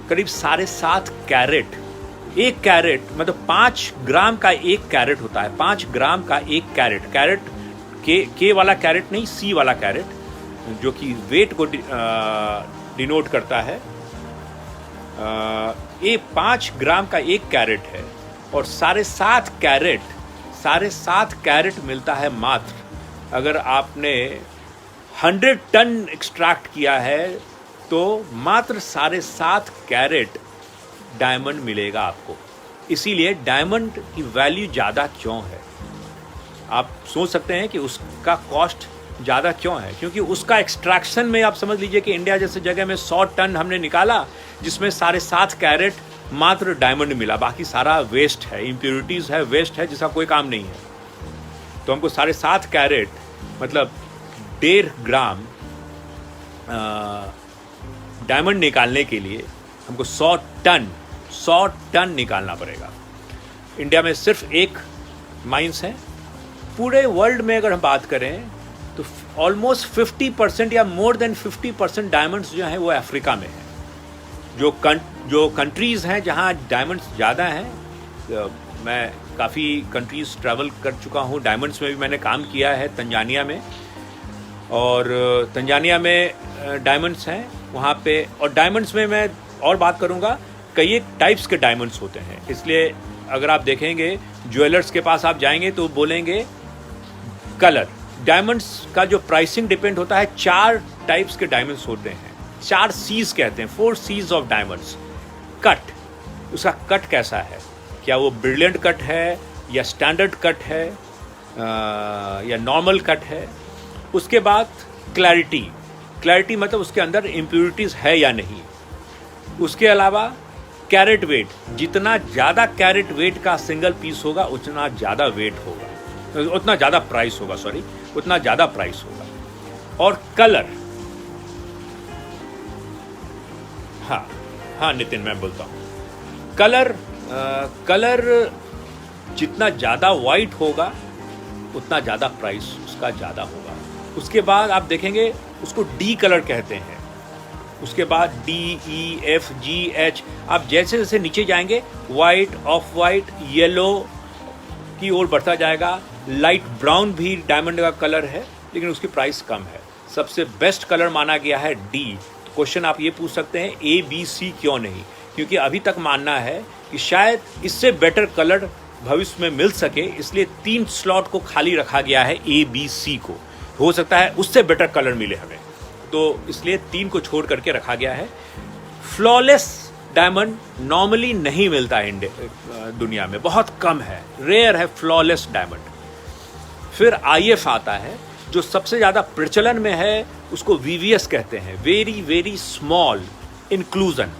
करीब 7.5 कैरेट, 1 कैरेट मतलब 5 ग्राम का 1 कैरेट होता है। 5 ग्राम का 1 कैरेट के वाला कैरेट नहीं, सी वाला कैरेट, जो कि वेट को डिनोट करता है। ये 5 ग्राम का 1 कैरेट है और 7.5 कैरेट मिलता है मात्र अगर आपने 100 टन एक्सट्रैक्ट किया है, तो मात्र 7.5 कैरेट डायमंड मिलेगा आपको। इसीलिए डायमंड की वैल्यू ज़्यादा क्यों है? आप सोच सकते हैं कि उसका कॉस्ट ज़्यादा क्यों है, क्योंकि उसका एक्सट्रैक्शन में आप समझ लीजिए कि इंडिया जैसे जगह में 100 टन हमने निकाला, जिसमें 7.5 कैरेट मात्र डायमंड मिला, बाकी सारा वेस्ट है, इम्प्योरिटीज़ है, वेस्ट है, जिसका कोई काम नहीं है। तो हमको 7.5 कैरेट मतलब 1.5 ग्राम डायमंड निकालने के लिए हमको 100 टन निकालना पड़ेगा। इंडिया में सिर्फ एक माइंस है। पूरे वर्ल्ड में अगर हम बात करें तो ऑलमोस्ट 50% या मोर देन 50% डायमंड्स जो हैं वो अफ्रीका में हैं। जो कंट्रीज़ हैं जहाँ डायमंड्स ज़्यादा हैं, मैं काफ़ी कंट्रीज़ ट्रैवल कर चुका हूँ, डायमंड्स में भी मैंने काम किया है तंजानिया में, और तंजानिया में डायमंड्स हैं वहाँ पे। और डायमंड्स में मैं और बात करूँगा, कई एक टाइप्स के डायमंड्स होते हैं। इसलिए अगर आप देखेंगे ज्वेलर्स के पास आप जाएंगे तो बोलेंगे कलर। डायमंड्स का जो प्राइसिंग डिपेंड होता है, 4 टाइप्स के डायमंड्स होते हैं, 4 सीज कहते हैं, 4 सीज ऑफ डायमंड्स। कट, उसका कट कैसा है, क्या वो ब्रिलियंट कट है या स्टैंडर्ड कट है या नॉर्मल कट है। उसके बाद क्लैरिटी मतलब उसके अंदर इम्प्योरिटीज़ है या नहीं। उसके अलावा कैरेट वेट, जितना ज़्यादा कैरेट वेट का सिंगल पीस होगा उतना ज़्यादा वेट होगा, उतना ज़्यादा प्राइस होगा, उतना ज़्यादा प्राइस होगा। और कलर, हाँ नितिन मैं बोलता हूँ, कलर जितना ज़्यादा वाइट होगा उतना ज़्यादा प्राइस उसका ज़्यादा होगा। उसके बाद आप देखेंगे उसको डी कलर कहते हैं। उसके बाद DEFGH, आप जैसे जैसे नीचे जाएंगे वाइट, ऑफ वाइट, येलो की ओर बढ़ता जाएगा। लाइट ब्राउन भी डायमंड का कलर है, लेकिन उसकी प्राइस कम है। सबसे बेस्ट कलर माना गया है डी। तो क्वेश्चन आप ये पूछ सकते हैं ABC क्यों नहीं? क्योंकि अभी तक मानना है कि शायद इससे बेटर कलर भविष्य में मिल सके, इसलिए 3 स्लॉट को खाली रखा गया है ABC को। हो सकता है उससे बेटर कलर मिले हमें, तो इसलिए 3 को छोड़ करके रखा गया है। फ्लॉलेस डायमंड नॉर्मली नहीं मिलता है दुनिया में, बहुत कम है, रेयर है फ्लॉलेस डायमंड। फिर IF आता है, जो सबसे ज़्यादा प्रचलन में है, उसको VVS कहते हैं, वेरी वेरी स्मॉल इंक्लूजन,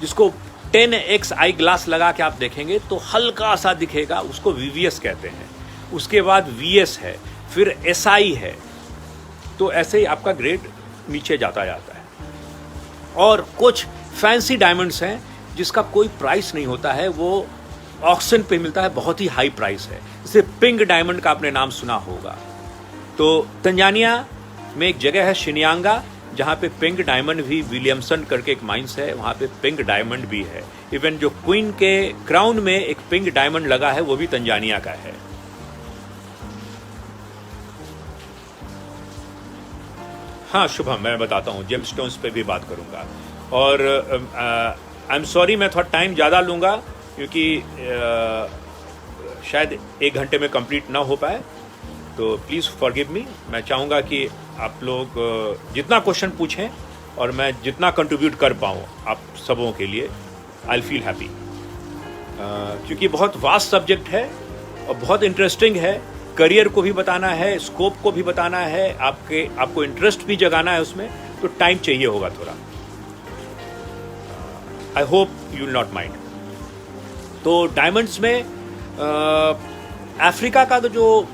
जिसको 10x आई ग्लास लगा के आप देखेंगे तो हल्का सा दिखेगा, उसको VVS कहते हैं। उसके बाद VS है, फिर SI है। तो ऐसे ही आपका ग्रेड नीचे जाता है। और कुछ फैंसी डायमंड्स हैं जिसका कोई प्राइस नहीं होता है, वो ऑक्शन पे मिलता है, बहुत ही हाई प्राइस है। जैसे पिंक डायमंड का आपने नाम सुना होगा। तो तंजानिया में एक जगह है शिनियांगा, जहाँ पे पिंक डायमंड भी, विलियमसन करके एक माइंस है, वहाँ पे पिंक डायमंड भी है। इवन जो क्वीन के क्राउन में एक पिंक डायमंड लगा है, वो भी तंजानिया का है। हाँ शुभम, मैं बताता हूँ, जेमस्टोन्स पे भी बात करूँगा। और आई एम सॉरी, मैं थोड़ा टाइम ज़्यादा लूँगा क्योंकि शायद 1 घंटे में कंप्लीट ना हो पाए, तो प्लीज़ फॉरगिव मी। मैं चाहूँगा कि आप लोग जितना क्वेश्चन पूछें और मैं जितना कंट्रीब्यूट कर पाऊँ आप सबों के लिए, आई फील हैप्पी, क्योंकि बहुत वास्ट सब्जेक्ट है और बहुत इंटरेस्टिंग है। करियर को भी बताना है, स्कोप को भी बताना है, आपको इंटरेस्ट भी जगाना है उसमें, तो टाइम चाहिए होगा थोड़ा। I hope you will not mind. तो डायमंड्स में अफ्रीका का जो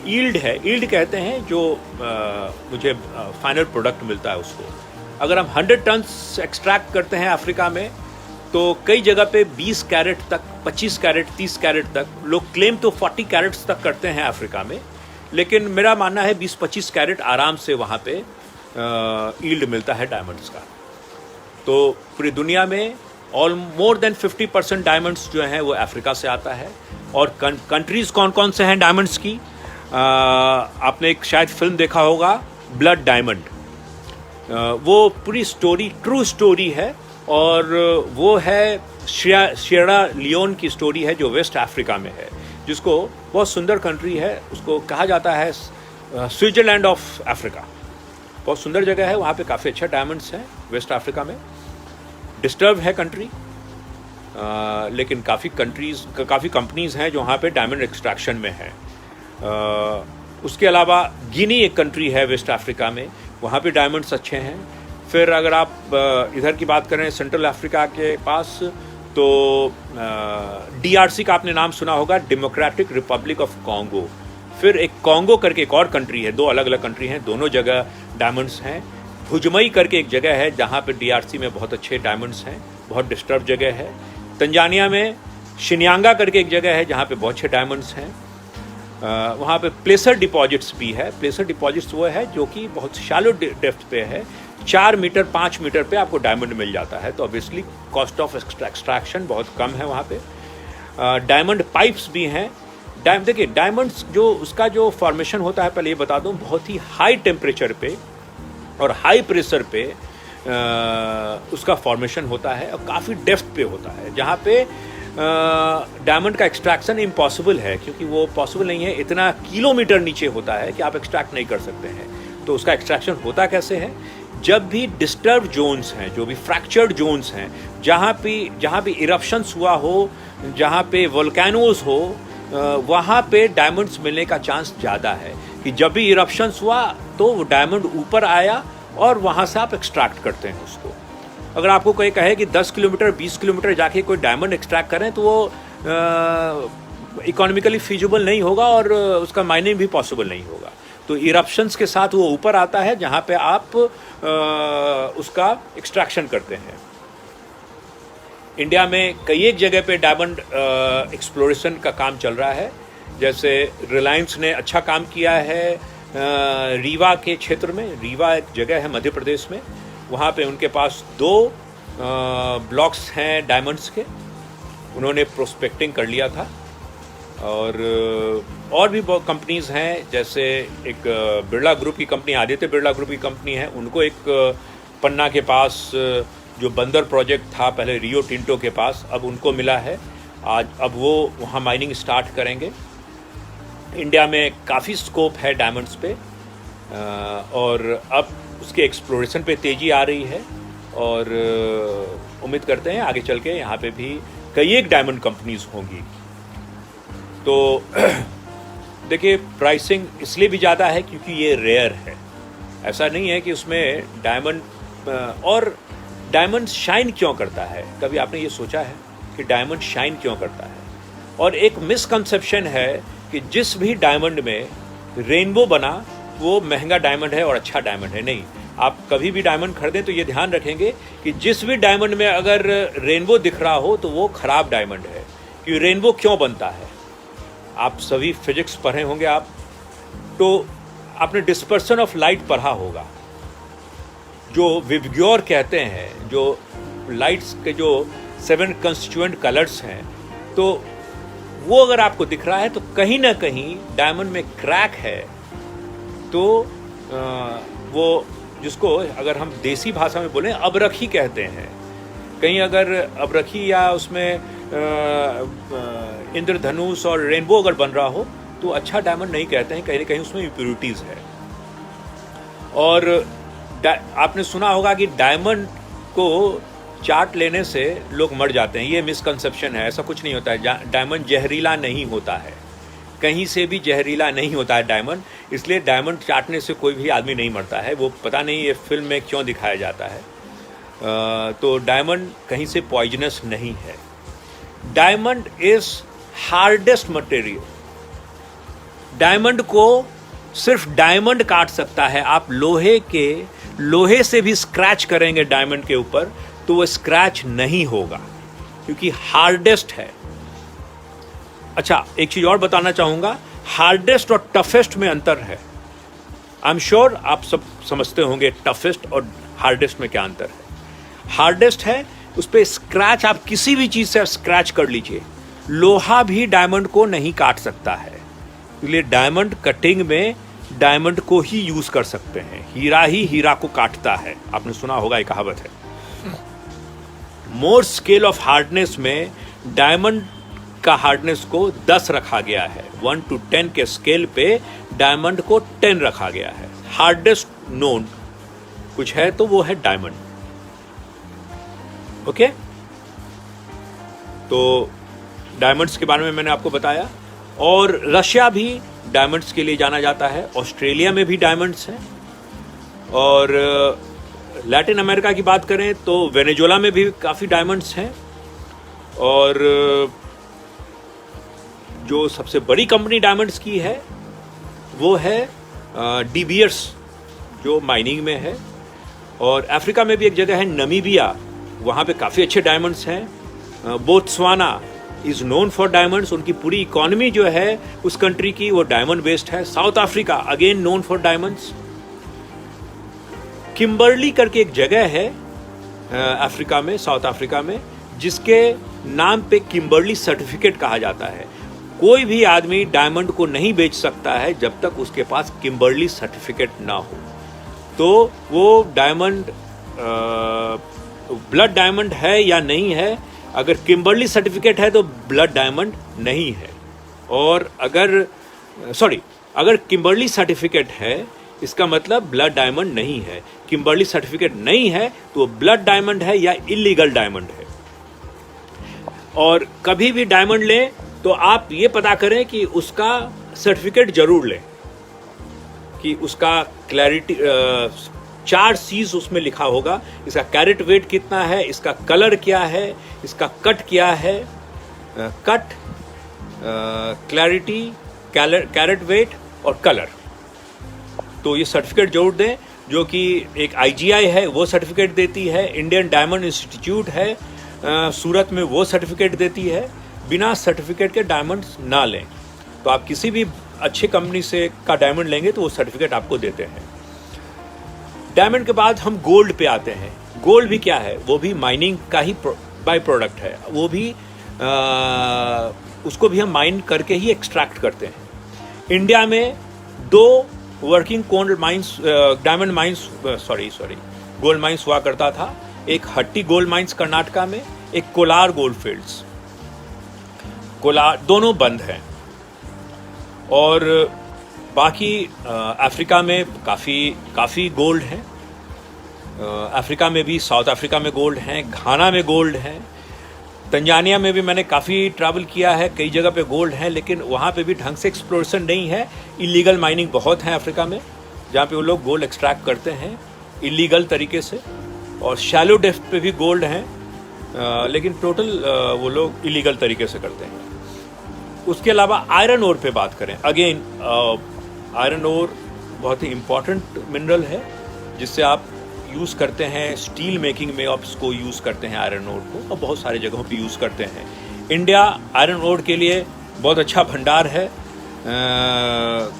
ईल्ड है, ईल्ड कहते हैं जो मुझे फाइनल प्रोडक्ट मिलता है उसको, अगर हम 100 टन्स एक्सट्रैक्ट करते हैं अफ्रीका में, तो कई जगह पे 20 कैरेट तक, 25 कैरेट, 30 कैरेट तक, लोग क्लेम तो 40 कैरेट्स तक करते हैं अफ्रीका में, लेकिन मेरा मानना है 20-25 कैरेट आराम से वहाँ पे ईल्ड मिलता है डायमंड्स का। तो पूरी दुनिया में मोर देन 50% डायमंड्स जो हैं वो अफ्रीका से आता है। और कंट्रीज़ कौन कौन से हैं डायमंड्स की, आपने एक शायद फिल्म देखा होगा, ब्लड डायमंड। वो पूरी स्टोरी ट्रू स्टोरी है, और वो है सियरा लियोन की स्टोरी है, जो वेस्ट अफ्रीका में है, जिसको बहुत सुंदर कंट्री है, उसको कहा जाता है स्विट्ज़रलैंड ऑफ अफ्रीका। बहुत सुंदर जगह है, वहाँ पे काफ़ी अच्छा डायमंड्स हैं वेस्ट अफ्रीका में। डिस्टर्ब है कंट्री, लेकिन काफ़ी कंपनीज़ हैं जो वहाँ पे डायमंड एक्सट्रैक्शन में है। उसके अलावा गिनी एक कंट्री है वेस्ट अफ्रीका में, वहाँ पे डायमंड्स अच्छे हैं। फिर अगर आप इधर की बात करें सेंट्रल अफ्रीका के पास, तो DRC का आपने नाम सुना होगा, डेमोक्रेटिक रिपब्लिक ऑफ कॉन्गो। फिर एक कॉन्गो करके एक और कंट्री है, दो अलग अलग कंट्री हैं, दोनों जगह डायमंड्स हैं। भुजमई करके एक जगह है जहाँ पे DRC में बहुत अच्छे डायमंड्स हैं, बहुत डिस्टर्ब जगह है। तंजानिया में शिन्यांगा करके एक जगह है जहाँ पे बहुत अच्छे डायमंड्स हैं। वहाँ पे प्लेसर डिपॉजिट्स भी है। प्लेसर डिपॉजिट्स वो है जो कि बहुत शैलो डेप्थ पे है, 4 मीटर 5 मीटर पे आपको डायमंड मिल जाता है। तो ऑब्वियसली कॉस्ट ऑफ एक्सट्रैक्शन बहुत कम है वहाँ पे। डायमंड पाइप्स भी हैं। देखिए डायमंड्स जो उसका जो फॉर्मेशन होता है, पहले ये बता दूँ, बहुत ही हाई टेम्परेचर पे और हाई प्रेशर पे उसका फॉर्मेशन होता है, और काफ़ी डेप्थ पे होता है, जहाँ पे डायमंड का एक्सट्रैक्शन इम्पॉसिबल है, क्योंकि वो पॉसिबल नहीं है, इतना किलोमीटर नीचे होता है कि आप एक्सट्रैक्ट नहीं कर सकते हैं। तो उसका एक्सट्रैक्शन होता कैसे है, जब भी डिस्टर्ब जोन्स हैं, जो भी फ्रैक्चर्ड जोन्स हैं, जहाँ भी इरप्शंस हुआ हो, जहाँ पे वोल्केनोज हो, वहाँ पे डायमंड्स मिलने का चांस ज़्यादा है। कि जब भी इरप्शंस हुआ तो वो डायमंड ऊपर आया और वहाँ से आप एक्सट्रैक्ट करते हैं उसको। अगर आपको कोई कहे कि 10 किलोमीटर 20 किलोमीटर जाके कोई डायमंड एक्सट्रैक्ट करें, तो वो इकोनॉमिकली फीजिबल नहीं होगा और उसका माइनिंग भी पॉसिबल नहीं होगा। तो इरप्शंस के साथ वो ऊपर आता है जहाँ पे आप उसका एक्सट्रैक्शन करते हैं। इंडिया में कई एक जगह पे डायमंड एक्सप्लोरेशन का काम चल रहा है। जैसे रिलायंस ने अच्छा काम किया है रीवा के क्षेत्र में। रीवा एक जगह है मध्य प्रदेश में, वहाँ पे उनके पास 2 ब्लॉक्स हैं डायमंड्स के, उन्होंने प्रोस्पेक्टिंग कर लिया था। और भी बहुत कंपनीज़ हैं, जैसे एक बिरला ग्रुप की कंपनी, आदित्य बिरला ग्रुप की कंपनी है, उनको एक पन्ना के पास जो बंदर प्रोजेक्ट था पहले रियो टिंटो के पास, अब उनको मिला है। अब वो वहाँ माइनिंग स्टार्ट करेंगे। इंडिया में काफ़ी स्कोप है डायमंड्स पे, और अब उसके एक्सप्लोरेशन पे तेज़ी आ रही है, और उम्मीद करते हैं आगे चल के यहाँ पे भी कई एक डायमंड कंपनीज़ होंगी। तो देखिए प्राइसिंग इसलिए भी ज़्यादा है क्योंकि ये रेयर है। ऐसा नहीं है कि उसमें और डायमंड शाइन क्यों करता है, कभी आपने ये सोचा है कि डायमंड शाइन क्यों करता है? और एक मिसकंसेप्शन है कि जिस भी डायमंड में रेनबो बना वो महंगा डायमंड है और अच्छा डायमंड है। नहीं, आप कभी भी डायमंड खरीदें तो ये ध्यान रखेंगे कि जिस भी डायमंड में अगर रेनबो दिख रहा हो तो वो ख़राब डायमंड है। कि रेनबो क्यों बनता है, आप सभी फिजिक्स पढ़े होंगे आप, तो आपने डिस्पर्सन ऑफ लाइट पढ़ा होगा। जो विबग्योर कहते हैं, जो लाइट्स के जो 7 कंस्टिट्यूएंट कलर्स हैं, तो वो अगर आपको दिख रहा है तो कहीं ना कहीं डायमंड में क्रैक है। तो वो जिसको अगर हम देसी भाषा में बोलें अबरखी कहते हैं। कहीं अगर अबरखी या उसमें इंद्रधनुष और रेनबो अगर बन रहा हो तो अच्छा डायमंड नहीं कहते हैं, कहीं ना कहीं उसमें इम्प्योरिटीज़ है। और आपने सुना होगा कि डायमंड को चाट लेने से लोग मर जाते हैं, ये मिसकंसेप्शन है। ऐसा कुछ नहीं होता है। डायमंड जहरीला नहीं होता है, कहीं से भी जहरीला नहीं होता है डायमंड, इसलिए डायमंड चाटने से कोई भी आदमी नहीं मरता है। वो पता नहीं ये फिल्म में क्यों दिखाया जाता है। तो डायमंड कहीं से पॉइजनस नहीं है। Diamond is hardest material. Diamond को सिर्फ डायमंड काट सकता है। आप लोहे से भी स्क्रैच करेंगे डायमंड के ऊपर तो वो स्क्रैच नहीं होगा, क्योंकि हार्डेस्ट है। अच्छा, एक चीज और बताना चाहूंगा, हार्डेस्ट और टफेस्ट में अंतर है। आई एम श्योर आप सब समझते होंगे टफेस्ट और हार्डेस्ट में क्या अंतर है। हार्डेस्ट है उस पर स्क्रैच, आप किसी भी चीज से स्क्रैच कर लीजिए, लोहा भी डायमंड को नहीं काट सकता है। इसलिए डायमंड कटिंग में डायमंड को ही यूज कर सकते हैं, हीरा ही हीरा को काटता है। आपने सुना होगा, एक कहावत है। मोर स्केल ऑफ हार्डनेस में डायमंड का हार्डनेस को 10 रखा गया है। 1 to 10 के स्केल पे डायमंड को 10 रखा गया है। हार्डेस्ट नोन कुछ है तो वो है डायमंड। ओके, तो डायमंड्स के बारे में मैंने आपको बताया। और रशिया भी डायमंड्स के लिए जाना जाता है, ऑस्ट्रेलिया में भी डायमंड्स हैं, और लैटिन अमेरिका की बात करें तो वेनेजुएला में भी काफ़ी डायमंड्स हैं। और जो सबसे बड़ी कंपनी डायमंड्स की है वो है डी बीयर्स, जो माइनिंग में है। और अफ्रीका में भी एक जगह है नमीबिया, वहाँ पे काफ़ी अच्छे डायमंड्स हैं। Botswana is known for diamonds, उनकी पूरी इकोनॉमी जो है उस कंट्री की वो डायमंड बेस्ड है। South Africa again known for diamonds. Kimberley करके एक जगह है अफ्रीका में, साउथ अफ्रीका में, जिसके नाम पे किम्बर्ली सर्टिफिकेट कहा जाता है। कोई भी आदमी डायमंड को नहीं बेच सकता है जब तक उसके पास किम्बर्ली सर्टिफिकेट ना हो। तो वो डायमंड ब्लड डायमंड है या नहीं है, अगर किम्बर्ली सर्टिफिकेट है तो ब्लड डायमंड नहीं है। और अगर किम्बर्ली सर्टिफिकेट है इसका मतलब ब्लड डायमंड नहीं है। किम्बर्ली सर्टिफिकेट नहीं है तो ब्लड डायमंड है या इलीगल डायमंड है। और कभी भी डायमंड लें तो आप ये पता करें कि उसका सर्टिफिकेट जरूर लें, कि उसका क्लैरिटी 4 C's उसमें लिखा होगा। इसका कैरेट वेट कितना है, इसका कलर क्या है, इसका कट क्या है, कट, क्लैरिटी, कैरेट वेट और कलर। तो ये सर्टिफिकेट जरूर दें, जो कि एक IGI है वो सर्टिफिकेट देती है, इंडियन डायमंड इंस्टीट्यूट है सूरत में वो सर्टिफिकेट देती है। बिना सर्टिफिकेट के डायमंड्स ना लें। तो आप किसी भी अच्छी कंपनी से का डायमंड लेंगे तो वो सर्टिफिकेट आपको देते हैं। डायमंड के बाद हम गोल्ड पे आते हैं। गोल्ड भी क्या है, वो भी माइनिंग का ही बाय प्रोडक्ट है। वो भी उसको भी हम माइन करके ही एक्सट्रैक्ट करते हैं। इंडिया में 2 working gold mines, diamond mines, gold mines हुआ करता था। एक हट्टी गोल्ड माइंस कर्नाटका में, एक कोलार गोल्ड फील्ड्स। कोलार दोनों बंद हैं। और बाकी अफ्रीका में काफ़ी गोल्ड है। अफ्रीका में भी, साउथ अफ्रीका में गोल्ड हैं, घाना में गोल्ड हैं, तंजानिया में भी मैंने काफ़ी ट्रैवल किया है, कई जगह पे गोल्ड है, लेकिन वहाँ पे भी ढंग से एक्सप्लोरेशन नहीं है। इलीगल माइनिंग बहुत है अफ्रीका में, जहाँ पे वो लोग गोल्ड एक्सट्रैक्ट करते हैं इलीगल तरीके से। और शैलो डेप्थ पे भी गोल्ड हैं, लेकिन टोटल वो लोग इलीगल तरीके से करते हैं। उसके अलावा आयरन ओर पे बात करें, अगेन आयरन ओर बहुत ही इम्पॉर्टेंट मिनरल है, जिससे आप यूज़ करते हैं स्टील मेकिंग में, आप इसको यूज़ करते हैं आयरन ओर को, और बहुत सारे जगहों पे यूज़ करते हैं। इंडिया आयरन ओर के लिए बहुत अच्छा भंडार है,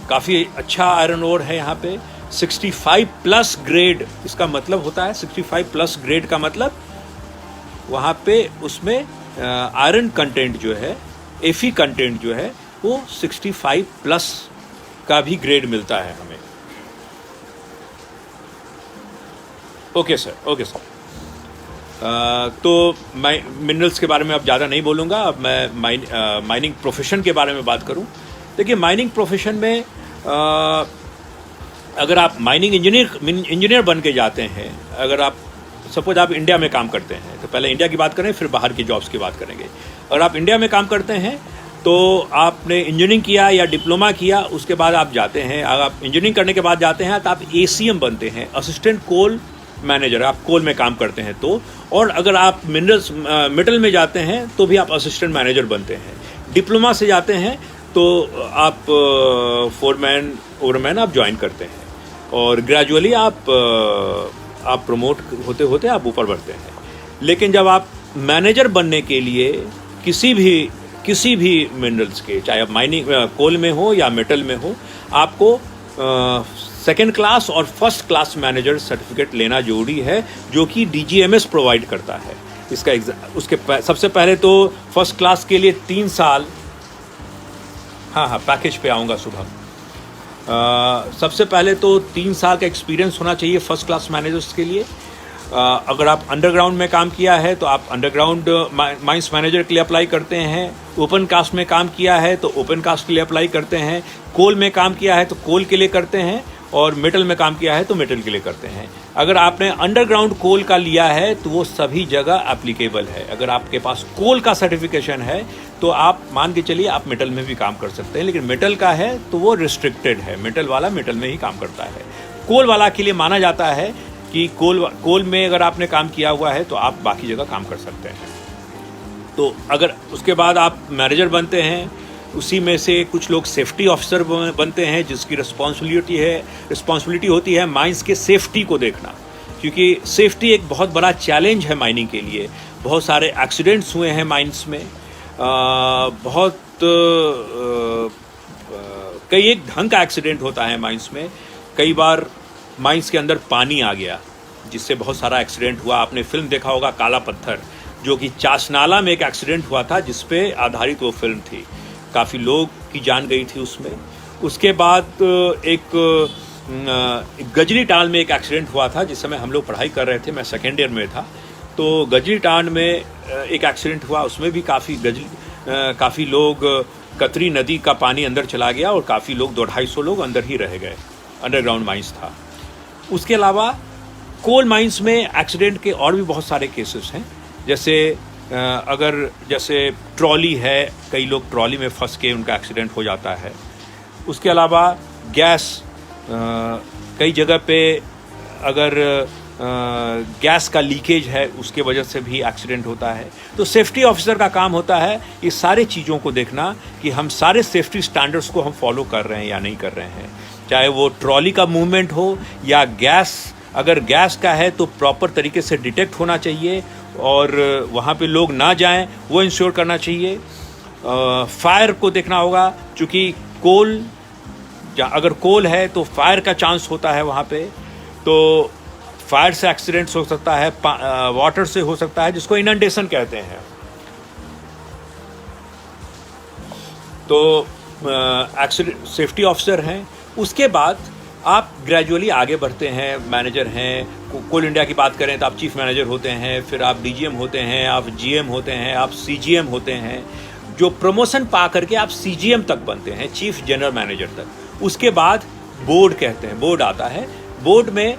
काफ़ी अच्छा आयरन ओर है यहाँ पे। 65+ ग्रेड इसका मतलब होता है, 65+ ग्रेड का मतलब वहाँ पे उसमें आयरन कंटेंट जो है, Fe कंटेंट जो है वो 65+ का भी ग्रेड मिलता है हमें। Okay sir. तो मैं मिनरल्स के बारे में अब ज़्यादा नहीं बोलूँगा। अब मैं माइनिंग प्रोफेशन के बारे में बात करूँ। देखिए, माइनिंग प्रोफेशन में अगर आप माइनिंग इंजीनियर बन के जाते हैं, अगर आप सपोज आप इंडिया में काम करते हैं, तो पहले इंडिया की बात करें फिर बाहर की जॉब्स की बात करेंगे। अगर आप इंडिया में काम करते हैं तो आपने इंजीनियरिंग किया या डिप्लोमा किया, उसके बाद आप जाते हैं, अगर आप इंजीनियरिंग करने के बाद जाते हैं तो आप ACM बनते हैं, असिस्टेंट कोल मैनेजर। आप कोल में काम करते हैं तो, और अगर आप मेटल में जाते हैं तो भी आप असिस्टेंट मैनेजर बनते हैं। डिप्लोमा से जाते हैं तो आप फोरमैन ओवरमैन आप ज्वाइन करते हैं और ग्रेजुअली आप प्रमोट होते होते आप ऊपर बढ़ते हैं। लेकिन जब आप मैनेजर बनने के लिए किसी भी मिनरल्स के, चाहे आप माइनिंग कोल में हो या मेटल में हो, आपको सेकेंड क्लास और फर्स्ट क्लास मैनेजर सर्टिफिकेट लेना जरूरी है, जो कि DGMS प्रोवाइड करता है। इसका सबसे पहले तो फर्स्ट क्लास के लिए 3 साल, हाँ पैकेज पे आऊँगा सुबह। सबसे पहले तो 3 साल का एक्सपीरियंस होना चाहिए फर्स्ट क्लास मैनेजर्स के लिए। अगर आप अंडरग्राउंड में काम किया है तो आप अंडरग्राउंड माइंस मैनेजर के लिए अप्लाई करते हैं, ओपन कास्ट में काम किया है तो ओपन कास्ट के लिए अप्लाई करते हैं, कोल में काम किया है तो कोल के लिए करते हैं, और मेटल में काम किया है तो मेटल के लिए करते हैं। अगर आपने अंडरग्राउंड कोल का लिया है तो वो सभी जगह एप्लीकेबल है। अगर आपके पास कोल का सर्टिफिकेशन है तो आप मान के चलिए आप मेटल में भी काम कर सकते हैं, लेकिन मेटल का है तो वो रिस्ट्रिक्टेड है, मेटल वाला मेटल में ही काम करता है। कोल वाला के लिए माना जाता है कि कोल में अगर आपने काम किया हुआ है तो आप बाकी जगह काम कर सकते हैं। तो अगर उसके बाद आप मैनेजर बनते हैं, उसी में से कुछ लोग सेफ्टी ऑफिसर बनते हैं, जिसकी रिस्पॉन्सिबिलिटी होती है माइंस के सेफ्टी को देखना, क्योंकि सेफ्टी एक बहुत बड़ा चैलेंज है माइनिंग के लिए। बहुत सारे एक्सीडेंट्स हुए हैं माइंस में, कई एक ढंग का एक्सीडेंट होता है माइंस में। कई बार माइंस के अंदर पानी आ गया, जिससे बहुत सारा एक्सीडेंट हुआ। आपने फिल्म देखा होगा काला पत्थर, जो कि चासनाला में एक एक्सीडेंट हुआ था, जिस पे आधारित वो फिल्म थी। काफ़ी लोग की जान गई थी उसमें। उसके बाद एक गजरी टांड में एक एक्सीडेंट हुआ था, जिस समय हम लोग पढ़ाई कर रहे थे, मैं सेकेंड ईयर में था। तो गजरी टांड में एक एक्सीडेंट हुआ, उसमें भी काफ़ी लोग, कतरी नदी का पानी अंदर चला गया और काफ़ी लोग 200-250 लोग अंदर ही रह गए। अंडरग्राउंड माइंस था। उसके अलावा कोल माइंस में एक्सीडेंट के और भी बहुत सारे केसेस हैं। जैसे ट्रॉली है, कई लोग ट्रॉली में फंस के उनका एक्सीडेंट हो जाता है। उसके अलावा गैस, कई जगह पे अगर गैस का लीकेज है, उसके वजह से भी एक्सीडेंट होता है। तो सेफ्टी ऑफिसर का काम होता है ये सारे चीज़ों को देखना कि हम सारे सेफ्टी स्टैंडर्ड्स को हम फॉलो कर रहे हैं या नहीं कर रहे हैं। चाहे वो ट्रॉली का मूवमेंट हो या गैस, अगर गैस का है तो प्रॉपर तरीके से डिटेक्ट होना चाहिए और वहाँ पे लोग ना जाएं, वो इंश्योर करना चाहिए। फायर को देखना होगा, क्योंकि अगर कोल है तो फायर का चांस होता है वहाँ पे, तो फायर से एक्सीडेंट्स हो सकता है, वाटर से हो सकता है, जिसको इनंडेशन कहते हैं। तो सेफ्टी ऑफिसर हैं। उसके बाद आप ग्रेजुअली आगे बढ़ते हैं, मैनेजर हैं। कोल इंडिया की बात करें तो आप चीफ मैनेजर होते हैं, फिर आप DGM होते हैं, आप GM होते हैं, आप CGM होते हैं, जो प्रमोशन पा करके आप CGM तक बनते हैं, चीफ जनरल मैनेजर तक। उसके बाद बोर्ड कहते हैं, बोर्ड आता है। बोर्ड में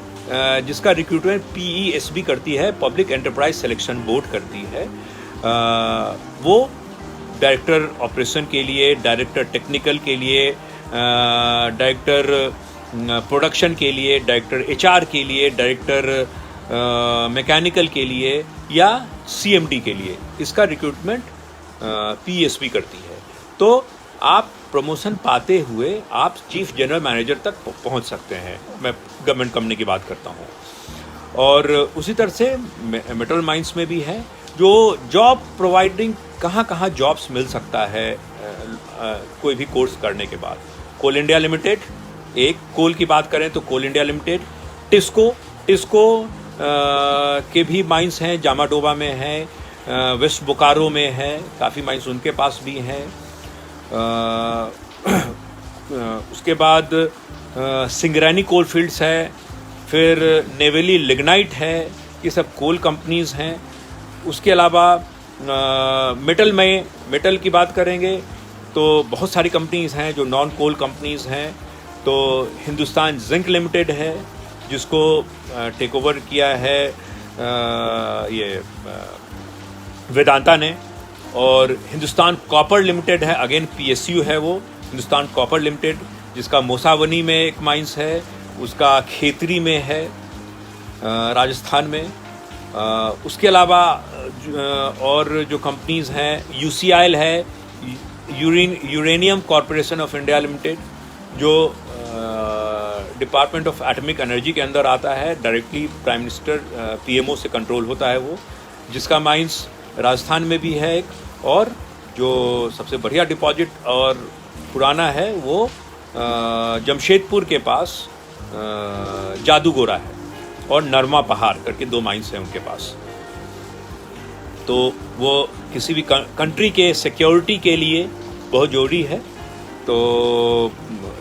जिसका रिक्रूटमेंट PESB करती है, पब्लिक एंटरप्राइज सिलेक्शन बोर्ड करती है। वो डायरेक्टर ऑपरेशन के लिए, डायरेक्टर टेक्निकल के लिए, डायरेक्टर प्रोडक्शन के लिए, डायरेक्टर HR के लिए, डायरेक्टर मैकेनिकल के लिए या CMD के लिए, इसका रिक्रूटमेंट PESB करती है। तो आप प्रमोशन पाते हुए आप चीफ जनरल मैनेजर तक पहुंच सकते हैं। मैं गवर्नमेंट कंपनी की बात करता हूं। और उसी तरह से मेटल माइंस में भी है, जो जॉब प्रोवाइडिंग, कहाँ जॉब्स मिल सकता है कोई भी कोर्स करने के बाद। कोल इंडिया लिमिटेड, एक कोल की बात करें तो कोल इंडिया लिमिटेड, टिस्को के भी माइंस हैं, जामाडोबा में हैं, वेस्ट बोकारो में है, काफ़ी माइंस उनके पास भी हैं। उसके बाद सिंगरैनी कोल फील्ड्स है, फिर नेवेली लिग्नाइट है, ये सब कोल कंपनीज़ हैं। उसके अलावा मेटल की बात करेंगे तो बहुत सारी कंपनीज़ हैं जो नॉन कोल कंपनीज़ हैं। तो हिंदुस्तान जिंक लिमिटेड है, जिसको टेक ओवर किया है ये वेदांता ने। और हिंदुस्तान कॉपर लिमिटेड है, अगेन PSU है वो, हिंदुस्तान कॉपर लिमिटेड, जिसका मोसावनी में एक माइंस है, उसका खेतरी में है राजस्थान में। उसके अलावा और जो कंपनीज़ हैं, UCIL है, uranium corporation of India limited, जो डिपार्टमेंट ऑफ एटॉमिक एनर्जी के अंदर आता है, डायरेक्टली प्राइम मिनिस्टर पीएमओ से कंट्रोल होता है वो, जिसका माइंस राजस्थान में भी है एक, और जो सबसे बढ़िया डिपॉजिट और पुराना है वो जमशेदपुर के पास जादूगोरा है, और नरमा पहाड़ करके 2 माइंस हैं उनके पास। तो वो किसी भी कंट्री के सिक्योरिटी के लिए बहुत ज़रूरी है। तो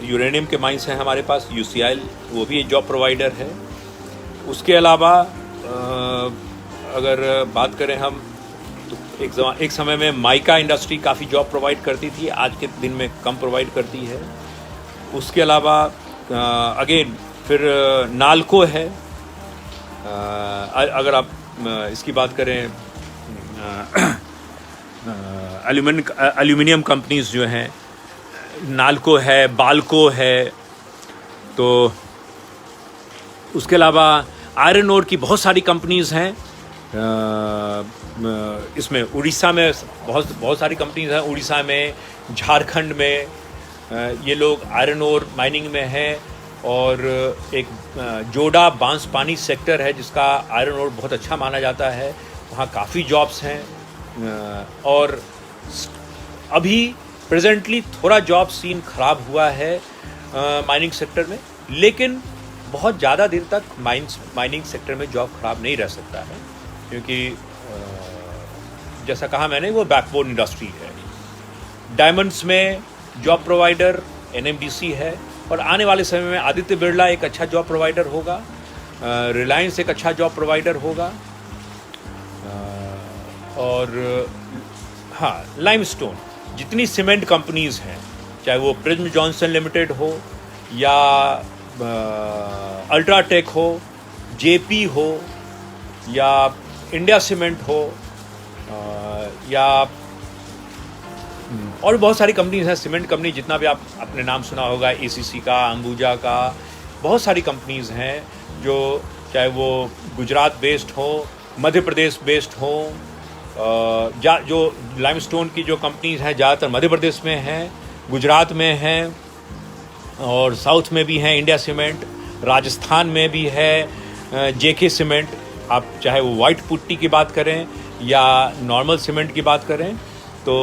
यूरेनियम के माइंस हैं हमारे पास, यूसीआईएल वो भी जॉब प्रोवाइडर है। उसके अलावा अगर बात करें हम तो एक समय में माइका इंडस्ट्री काफ़ी जॉब प्रोवाइड करती थी, आज के दिन में कम प्रोवाइड करती है। उसके अलावा अगेन फिर नालको है। अगर आप इसकी बात करें, एल्यूमिनियम कंपनीज जो हैं, नालको है, बाल्को है। तो उसके अलावा आयरन ओर की बहुत सारी कंपनीज हैं। इसमें उड़ीसा में बहुत सारी कंपनीज हैं, उड़ीसा में, झारखंड में ये लोग आयरन ओर माइनिंग में हैं। और एक जोडा बांसपानी सेक्टर है जिसका आयरन ओर बहुत अच्छा माना जाता है, वहाँ काफ़ी जॉब्स हैं। और अभी प्रेजेंटली थोड़ा जॉब सीन ख़राब हुआ है माइनिंग सेक्टर में, लेकिन बहुत ज़्यादा दिन तक माइनिंग सेक्टर में जॉब ख़राब नहीं रह सकता है, क्योंकि जैसा कहा मैंने वो बैकबोन इंडस्ट्री है। डायमंड्स में जॉब प्रोवाइडर एनएमडीसी है, और आने वाले समय में आदित्य बिरला एक अच्छा जॉब प्रोवाइडर होगा, रिलायंस एक अच्छा जॉब प्रोवाइडर होगा। और हाँ, लाइमस्टोन, जितनी सीमेंट कंपनीज़ हैं, चाहे वो प्रिज्म जॉनसन लिमिटेड हो या अल्ट्राटेक हो, जेपी हो या इंडिया सीमेंट हो या और बहुत सारी कंपनीज हैं, सीमेंट कंपनी जितना भी आपने नाम सुना होगा, एसीसी का, अंबुजा का, बहुत सारी कंपनीज हैं जो चाहे वो गुजरात बेस्ड हो, मध्य प्रदेश बेस्ड हो। जो लाइमस्टोन की जो कंपनीज हैं ज़्यादातर मध्य प्रदेश में हैं, गुजरात में हैं, और साउथ में भी हैं इंडिया सीमेंट, राजस्थान में भी है जेके सीमेंट। आप चाहे वो वाइट पुट्टी की बात करें या नॉर्मल सीमेंट की बात करें, तो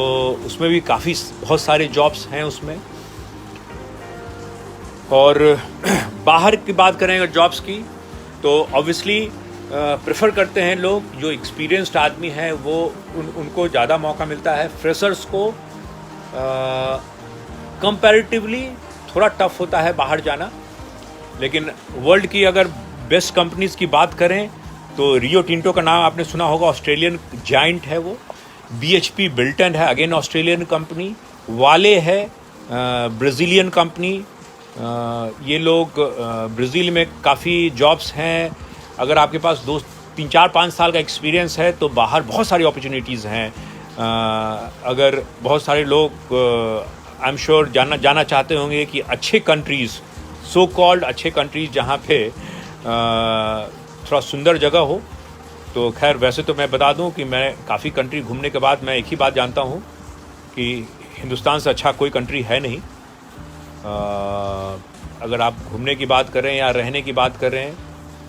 उसमें भी बहुत सारे जॉब्स हैं उसमें। और बाहर की बात करें अगर जॉब्स की, तो ऑब्वियसली प्रेफर करते हैं लोग जो एक्सपीरियंस्ड आदमी हैं, वो उनको ज़्यादा मौका मिलता है। फ्रेशर्स को कंपैरेटिवली थोड़ा टफ होता है बाहर जाना। लेकिन वर्ल्ड की अगर बेस्ट कंपनीज़ की बात करें तो रियो टिंटो का नाम आपने सुना होगा, ऑस्ट्रेलियन जाइंट है वो। BHP बिल्टन है, अगेन ऑस्ट्रेलियन कंपनी। वाले है ब्राज़ीलियन कंपनी। ये लोग ब्राज़ील में काफ़ी जॉब्स हैं। अगर आपके पास 3-4-5 साल का एक्सपीरियंस है तो बाहर बहुत सारी अपॉर्चुनिटीज़ हैं। अगर बहुत सारे लोग आई एम श्योर जाना चाहते होंगे कि अच्छे कंट्रीज़, सो कॉल्ड अच्छे कंट्रीज़ जहाँ पे थोड़ा सुंदर जगह हो, तो खैर वैसे तो मैं बता दूं कि मैं काफ़ी कंट्री घूमने के बाद मैं एक ही बात जानता हूं कि हिंदुस्तान से अच्छा कोई कंट्री है नहीं। अगर आप घूमने की बात करें या रहने की बात करें,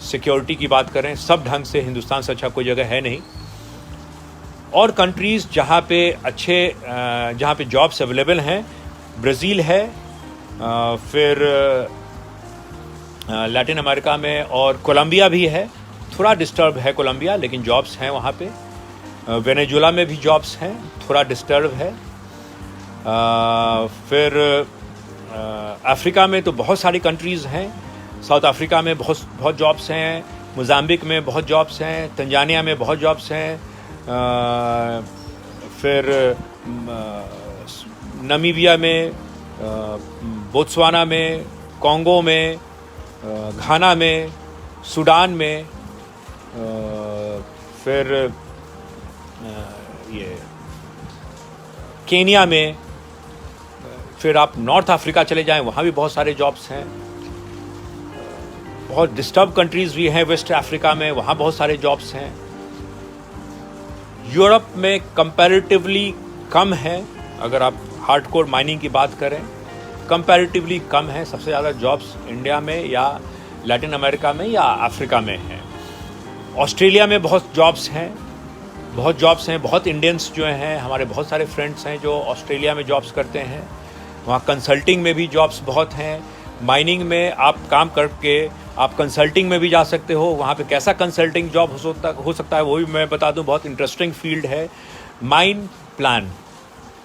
सिक्योरिटी की बात करें, सब ढंग से हिंदुस्तान से अच्छा कोई जगह है नहीं। और कंट्रीज़ जहाँ पे जॉब्स अवेलेबल हैं, ब्राज़ील है, फिर लैटिन अमेरिका में, और कोलंबिया भी है। थोड़ा डिस्टर्ब है कोलंबिया, लेकिन जॉब्स हैं वहाँ पे। वेनेजुला में भी जॉब्स हैं, थोड़ा डिस्टर्ब है। फिर अफ्रीका में तो बहुत सारी कंट्रीज़ हैं। साउथ अफ्रीका में बहुत जॉब्स हैं, मोज़ाम्बिक में बहुत जॉब्स हैं, तंजानिया में बहुत जॉब्स हैं, फिर नामीबिया में, बोत्सवाना में, कॉन्गो में, घाना में, सूडान में, फिर ये केनिया में, फिर आप नॉर्थ अफ्रीका चले जाएं, वहाँ भी बहुत सारे जॉब्स हैं। बहुत डिस्टर्ब कंट्रीज़ भी हैं वेस्ट अफ्रीका में, वहाँ बहुत सारे जॉब्स हैं। यूरोप में कंपैरेटिवली कम है, अगर आप हार्डकोर माइनिंग की बात करें, कंपैरेटिवली कम है। सबसे ज़्यादा जॉब्स इंडिया में या लैटिन अमेरिका में या अफ्रीका में हैं। ऑस्ट्रेलिया में बहुत जॉब्स हैं, बहुत इंडियंस जो हैं, हमारे बहुत सारे फ्रेंड्स हैं जो ऑस्ट्रेलिया में जॉब्स करते हैं। वहाँ कंसल्टिंग में भी जॉब्स बहुत हैं। माइनिंग में आप काम करके आप कंसल्टिंग में भी जा सकते हो। वहाँ पे कैसा कंसल्टिंग जॉब हो सकता है वो भी मैं बता दूँ, बहुत इंटरेस्टिंग फील्ड है। माइन प्लान,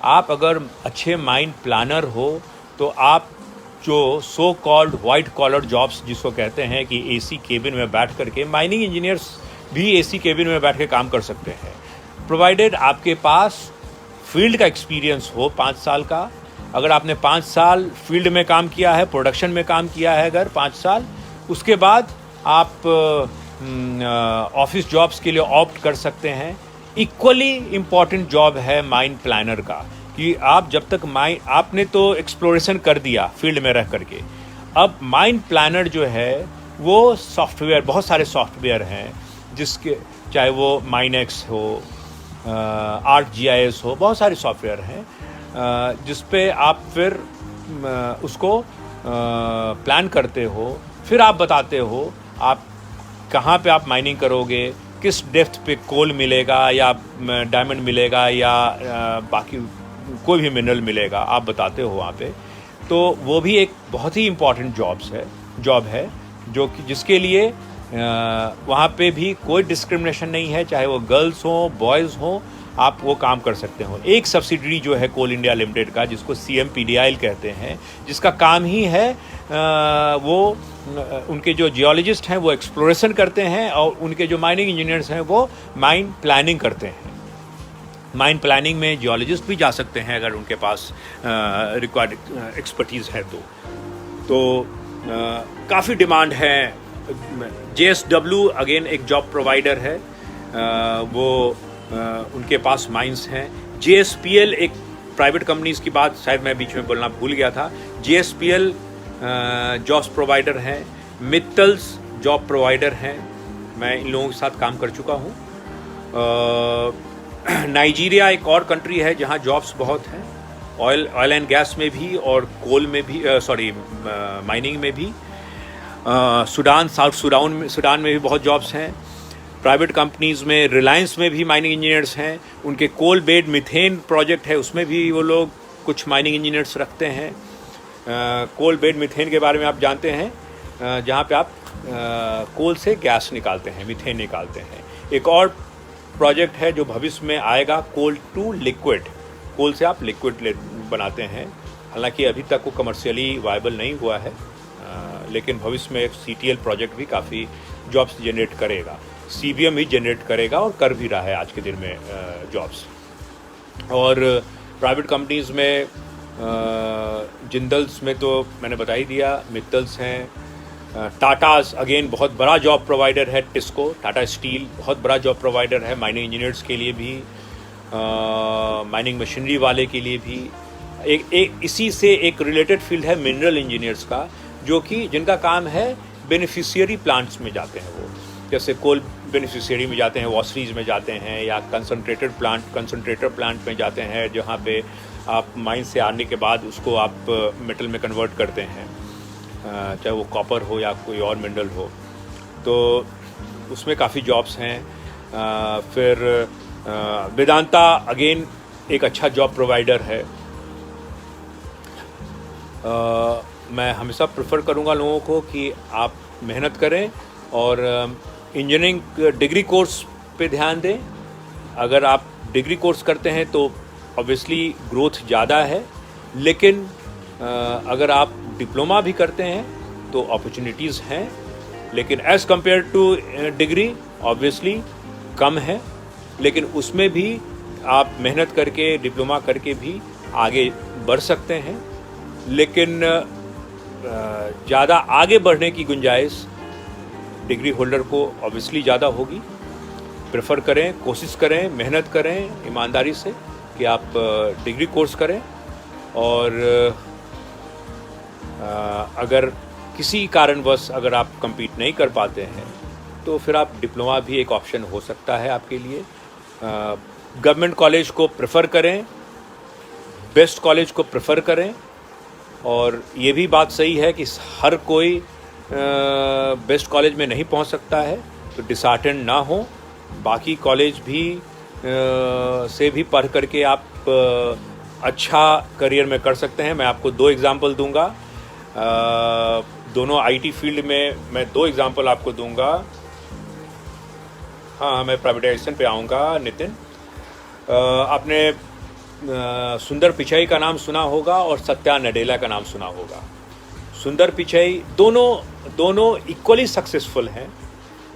आप अगर अच्छे माइन प्लानर हो तो आप जो so called white collar jobs जिसको कहते हैं कि एसी केबिन में बैठ करके, माइनिंग इंजीनियर्स भी एसी केबिन में बैठ के काम कर सकते हैं, प्रोवाइडेड आपके पास फील्ड का एक्सपीरियंस हो 5 साल का। अगर आपने 5 साल फील्ड में काम किया है, प्रोडक्शन में काम किया है अगर 5 साल, उसके बाद आप ऑफिस जॉब्स के लिए ऑप्ट कर सकते हैं। इक्वली इम्पॉर्टेंट जॉब है माइन प्लानर का, कि आप जब तक आपने तो एक्सप्लोरेशन कर दिया फील्ड में रह करके, अब माइन प्लानर जो है वो सॉफ्टवेयर, बहुत सारे सॉफ्टवेयर हैं जिसके, चाहे वो माइनेक्स हो, ArcGIS हो, बहुत सारे सॉफ्टवेयर हैं जिस पे आप फिर उसको प्लान करते हो। फिर आप बताते हो आप कहाँ पे आप माइनिंग करोगे, किस डेप्थ पे कोल मिलेगा या डायमंड मिलेगा या बाकी कोई भी मिनरल मिलेगा, आप बताते हो वहाँ पे। तो वो भी एक बहुत ही इम्पॉर्टेंट जॉब है जो कि जिसके लिए वहाँ पे भी कोई डिस्क्रिमिनेशन नहीं है, चाहे वो गर्ल्स हो बॉयज़ हो, आप वो काम कर सकते हो। एक सब्सिडरी जो है कोल इंडिया लिमिटेड का, जिसको CMPDIL कहते हैं, जिसका काम ही है वो उनके जो जियोलॉजिस्ट हैं वो एक्सप्लोरेशन करते हैं और उनके जो माइनिंग इंजीनियर्स हैं वो माइन प्लानिंग करते हैं। माइन प्लानिंग में जियोलॉजिस्ट भी जा सकते हैं अगर उनके पास रिक्वायर्ड एक्सपर्टीज़ है तो काफ़ी डिमांड है। JSW अगेन एक जॉब प्रोवाइडर है, वो उनके पास माइंस हैं। JSPL एक प्राइवेट कंपनीज़ की बात शायद मैं बीच में बोलना भूल गया था, JSPL जॉब्स प्रोवाइडर हैं। मित्तल्स जॉब प्रोवाइडर हैं, मैं इन लोगों के साथ काम कर चुका हूँ। नाइजीरिया एक और कंट्री है जहाँ जॉब्स बहुत हैं, ऑयल एंड गैस में भी और कोल में भी, माइनिंग में भी। साउथ सूडान में भी बहुत जॉब्स हैं। प्राइवेट कंपनीज़ में रिलायंस में भी माइनिंग इंजीनियर्स हैं, उनके कोल बेड मिथेन प्रोजेक्ट है उसमें भी वो लोग कुछ माइनिंग इंजीनियर्स रखते हैं। कोल बेड मिथेन के बारे में आप जानते हैं, जहाँ पे आप कोल से गैस निकालते हैं, मिथेन निकालते हैं। एक और प्रोजेक्ट है जो भविष्य में आएगा, कोल टू लिक्विड, कोल से आप लिक्विड बनाते हैं। हालांकि अभी तक वो कमर्शियली वायबल नहीं हुआ है, लेकिन भविष्य में एक CTL प्रोजेक्ट भी काफ़ी जॉब्स जनरेट करेगा, CBM ही जनरेट करेगा और कर भी रहा है आज के दिन में जॉब्स। और प्राइवेट कंपनीज़ में जिंदल्स में तो मैंने बता ही दिया, मित्तल्स हैं। टाटास अगेन बहुत बड़ा जॉब प्रोवाइडर है, टिस्को, टाटा स्टील बहुत बड़ा जॉब प्रोवाइडर है माइनिंग इंजीनियर्स के लिए भी, माइनिंग मशीनरी वाले के लिए भी। एक इसी से एक रिलेटेड फील्ड है मिनरल इंजीनियर्स का, जो कि जिनका काम है बेनिफिशियरी प्लांट्स में जाते हैं वो, जैसे कोल बेनिफिशियरी में जाते हैं, वॉशरीज में जाते हैं, या कंसनट्रेटर प्लांट में जाते हैं जहाँ पे आप माइन से आने के बाद उसको आप मेटल में कन्वर्ट करते हैं, चाहे वो कॉपर हो या कोई और मिनरल हो, तो उसमें काफ़ी जॉब्स हैं। फिर वेदांता अगेन एक अच्छा जॉब प्रोवाइडर है। मैं हमेशा प्रेफर करूँगा लोगों को कि आप मेहनत करें और इंजीनियरिंग डिग्री कोर्स पे ध्यान दें। अगर आप डिग्री कोर्स करते हैं तो ऑब्वियसली ग्रोथ ज़्यादा है, लेकिन अगर आप डिप्लोमा भी करते हैं तो अपॉर्चुनिटीज़ हैं, लेकिन as compare to degree obviously कम है, लेकिन उसमें भी आप मेहनत करके डिप्लोमा करके भी आगे बढ़ सकते हैं। लेकिन ज़्यादा आगे बढ़ने की गुंजाइश डिग्री होल्डर को ऑब्वियसली ज़्यादा होगी। प्रेफर करें, कोशिश करें, मेहनत करें ईमानदारी से कि आप डिग्री कोर्स करें, और अगर किसी कारणवश अगर आप compete नहीं कर पाते हैं तो फिर आप डिप्लोमा भी एक ऑप्शन हो सकता है आपके लिए। गवर्नमेंट कॉलेज को प्रेफर करें, बेस्ट कॉलेज को प्रेफर करें। और ये भी बात सही है कि हर कोई बेस्ट कॉलेज में नहीं पहुंच सकता है, तो डिसहार्टेंड ना हो। बाकी कॉलेज भी से भी पढ़ करके आप अच्छा करियर में कर सकते हैं। मैं आपको 2 एग्जांपल दूंगा, दोनों आईटी फील्ड में मैं 2 एग्जांपल आपको दूंगा। हाँ, मैं प्राइवेटाइजेशन पे आऊँगा। नितिन, आपने सुंदर पिचाई का नाम सुना होगा और सत्या नडेला का नाम सुना होगा। सुंदर पिचाई दोनों इक्वली सक्सेसफुल हैं।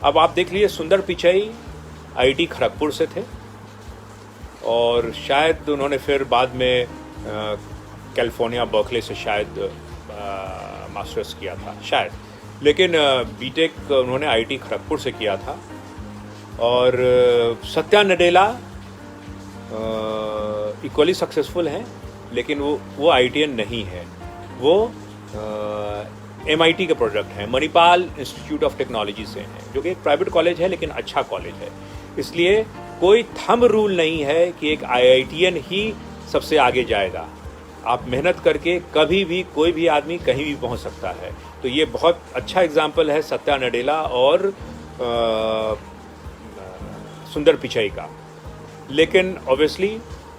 अब आप देख लीजिए, सुंदर पिचाई आईआईटी खड़गपुर से थे और शायद उन्होंने फिर बाद में कैलिफोर्निया बर्कले से शायद मास्टर्स किया था शायद, लेकिन बीटेक उन्होंने आईआईटी खड़गपुर से किया था। और सत्या नडेला इक्वली सक्सेसफुल हैं, लेकिन वो आईआईटीएन नहीं है, वो एमआईटी के प्रोडक्ट हैं, मणिपाल इंस्टीट्यूट ऑफ टेक्नोलॉजी से हैं, जो कि एक प्राइवेट कॉलेज है लेकिन अच्छा कॉलेज है। इसलिए कोई थंब रूल नहीं है कि एक आईआईटीएन ही सबसे आगे जाएगा। आप मेहनत करके कभी भी कोई भी आदमी कहीं भी पहुंच सकता है। तो ये बहुत अच्छा एग्जाम्पल है सत्या नडेला और सुंदर पिचाई का। लेकिन ऑब्वियसली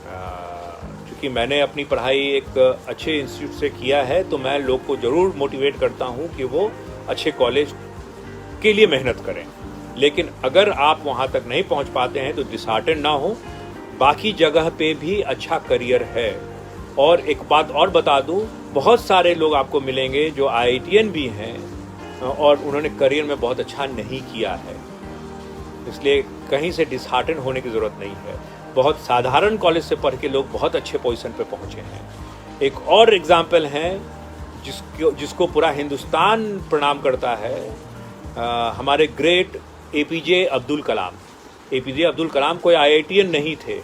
क्योंकि मैंने अपनी पढ़ाई एक अच्छे इंस्टीट्यूट से किया है, तो मैं लोग को ज़रूर मोटिवेट करता हूँ कि वो अच्छे कॉलेज के लिए मेहनत करें। लेकिन अगर आप वहाँ तक नहीं पहुँच पाते हैं तो डिसहार्टेंड ना हो, बाकी जगह पे भी अच्छा करियर है। और एक बात और बता दूँ, बहुत सारे लोग आपको मिलेंगे जो आईआईटीएन भी हैं और उन्होंने करियर में बहुत अच्छा नहीं किया है। इसलिए कहीं से डिसहार्टन होने की ज़रूरत नहीं है। बहुत साधारण कॉलेज से पढ़ के लोग बहुत अच्छे पोजीशन पे पहुँचे हैं। एक और एग्जाम्पल है जिसको पूरा हिंदुस्तान प्रणाम करता है, हमारे great APJ Abdul Kalam. APJ Abdul Kalam कोई आईआईटीएन नहीं थे,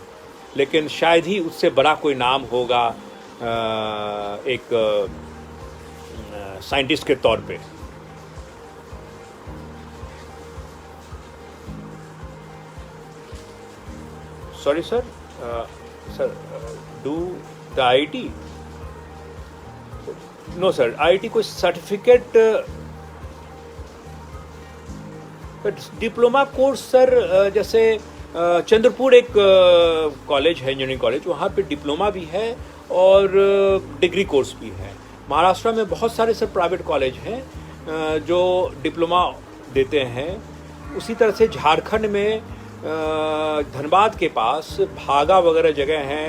लेकिन शायद ही उससे बड़ा कोई नाम होगा एक साइंटिस्ट के तौर पे। Sorry sir, do the IIT? No sir, IIT कोई सर्टिफिकेट डिप्लोमा कोर्स सर, जैसे चंद्रपुर एक कॉलेज है, इंजीनियरिंग कॉलेज, वहाँ पे डिप्लोमा भी है और डिग्री कोर्स भी है। महाराष्ट्र में बहुत सारे सर प्राइवेट कॉलेज हैं जो डिप्लोमा देते हैं। उसी तरह से झारखंड में धनबाद के पास भागा वगैरह जगह हैं,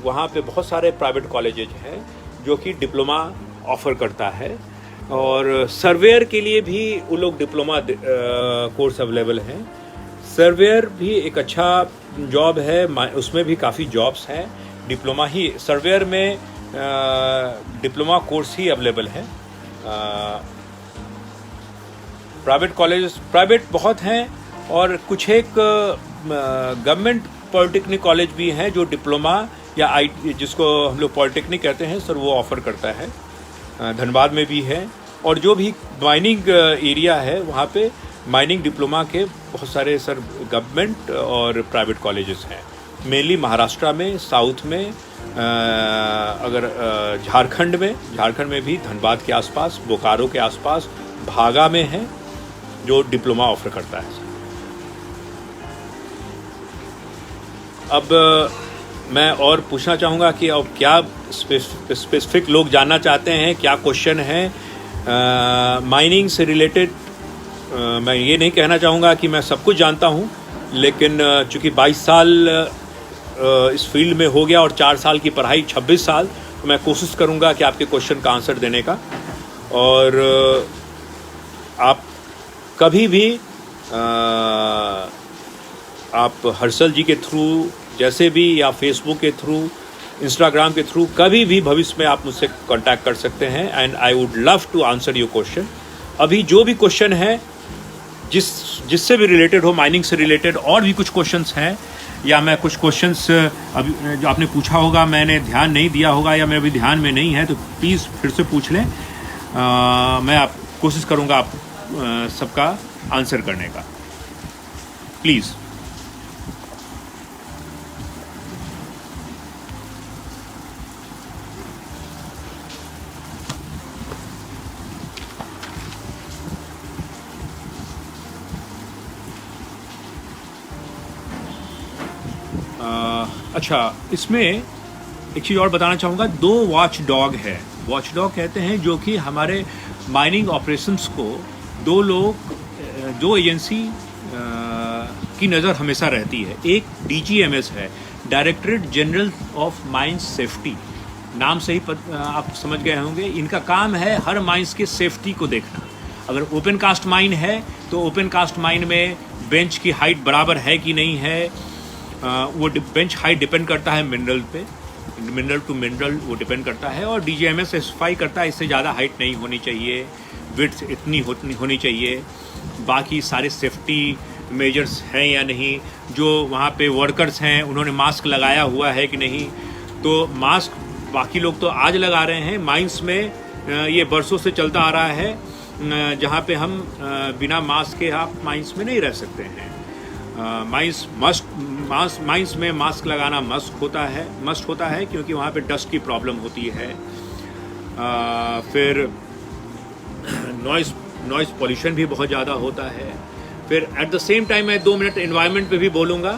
वहाँ पे बहुत सारे प्राइवेट कॉलेजेज हैं जो कि डिप्लोमा ऑफ़र करता है। और सर्वेयर के लिए भी वो लोग डिप्लोमा कोर्स अवेलेबल हैं। सर्वेयर भी एक अच्छा जॉब है, उसमें भी काफ़ी जॉब्स हैं। डिप्लोमा ही सर्वेयर में डिप्लोमा कोर्स ही अवेलेबल है। प्राइवेट कॉलेज प्राइवेट बहुत हैं और कुछ एक गवर्नमेंट पॉलिटेक्निक कॉलेज भी हैं जो डिप्लोमा या आई जिसको हम लोग पॉलिटेक्निक कहते हैं सर, वो ऑफ़र करता है। धनबाद में भी है। और जो भी माइनिंग एरिया है वहाँ पे माइनिंग डिप्लोमा के बहुत सारे सर गवर्नमेंट और प्राइवेट कॉलेजेस हैं। मेनली महाराष्ट्र में, साउथ में, अगर झारखंड में भी धनबाद के आसपास, बोकारो के आसपास, भागा में है जो डिप्लोमा ऑफर करता है। अब मैं और पूछना चाहूँगा कि अब क्या स्पेसिफिक लोग जानना चाहते हैं, क्या क्वेश्चन है माइनिंग से रिलेटेड। मैं ये नहीं कहना चाहूँगा कि मैं सब कुछ जानता हूँ, लेकिन चूँकि 22 साल इस फील्ड में हो गया और 4 साल की पढ़ाई 26 साल, तो मैं कोशिश करूँगा कि आपके क्वेश्चन का आंसर देने का। और आप कभी भी आप हर्षल जी के थ्रू जैसे भी, या फेसबुक के थ्रू, इंस्टाग्राम के थ्रू, कभी भी भविष्य में आप मुझसे कांटेक्ट कर सकते हैं and I would love to answer your question. अभी जो भी क्वेश्चन है जिससे भी रिलेटेड हो, माइनिंग से रिलेटेड और भी कुछ क्वेश्चंस हैं, या मैं कुछ क्वेश्चंस अभी जो आपने पूछा होगा मैंने ध्यान नहीं दिया होगा या मेरे अभी ध्यान में नहीं है, तो प्लीज़ फिर से पूछ लें। मैं आप कोशिश करूँगा आप सबका आंसर करने का। प्लीज़। अच्छा, इसमें एक चीज़ और बताना चाहूँगा, 2 वॉच डॉग है। वॉच डॉग कहते हैं जो कि हमारे माइनिंग ऑपरेशंस को 2 एजेंसी की नज़र हमेशा रहती है। एक DGMS है, directorate general of mines safety, नाम से ही आप समझ गए होंगे। इनका काम है हर माइंस के सेफ्टी को देखना। अगर ओपन कास्ट माइन है तो ओपन कास्ट माइन में बेंच की हाइट बराबर है कि नहीं है, वो बेंच हाइट डिपेंड करता है मिनरल पे, मिनरल टू मिनरल वो डिपेंड करता है। और DGMS स्पेसिफाई करता है इससे ज़्यादा हाइट नहीं होनी चाहिए, विड्थ इतनी होनी चाहिए। बाकी सारे सेफ्टी मेजर्स हैं या नहीं, जो वहाँ पे वर्कर्स हैं उन्होंने मास्क लगाया हुआ है कि नहीं। तो मास्क बाकी लोग तो आज लगा रहे हैं, माइंस में ये बरसों से चलता आ रहा है, जहाँ पे हम बिना मास्क के आप माइंस में नहीं रह सकते हैं। माइंस में मास्क लगाना मस्ट होता है क्योंकि वहाँ पे डस्ट की प्रॉब्लम होती है। फिर नॉइज़ पॉल्यूशन भी बहुत ज़्यादा होता है। फिर एट द सेम टाइम मैं 2 मिनट एनवायरनमेंट पे भी बोलूँगा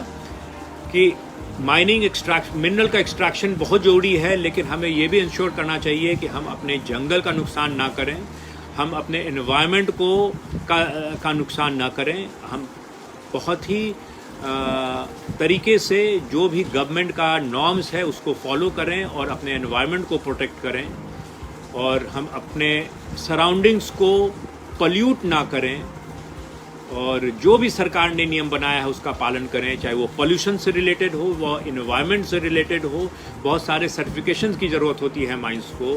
कि मिनरल का एक्सट्रैक्शन बहुत ज़रूरी है, लेकिन हमें ये भी इंश्योर करना चाहिए कि हम अपने जंगल का नुकसान ना करें, हम अपने एनवायरनमेंट का नुकसान ना करें। हम बहुत ही तरीके से जो भी गवर्नमेंट का नॉर्म्स है उसको फॉलो करें और अपने एनवायरनमेंट को प्रोटेक्ट करें, और हम अपने सराउंडिंग्स को पल्यूट ना करें, और जो भी सरकार ने नियम बनाया है उसका पालन करें, चाहे वो पोल्यूशन से रिलेटेड हो, वो इन्वायरमेंट से रिलेटेड हो। बहुत सारे सर्टिफिकेशन की ज़रूरत होती है माइंस को,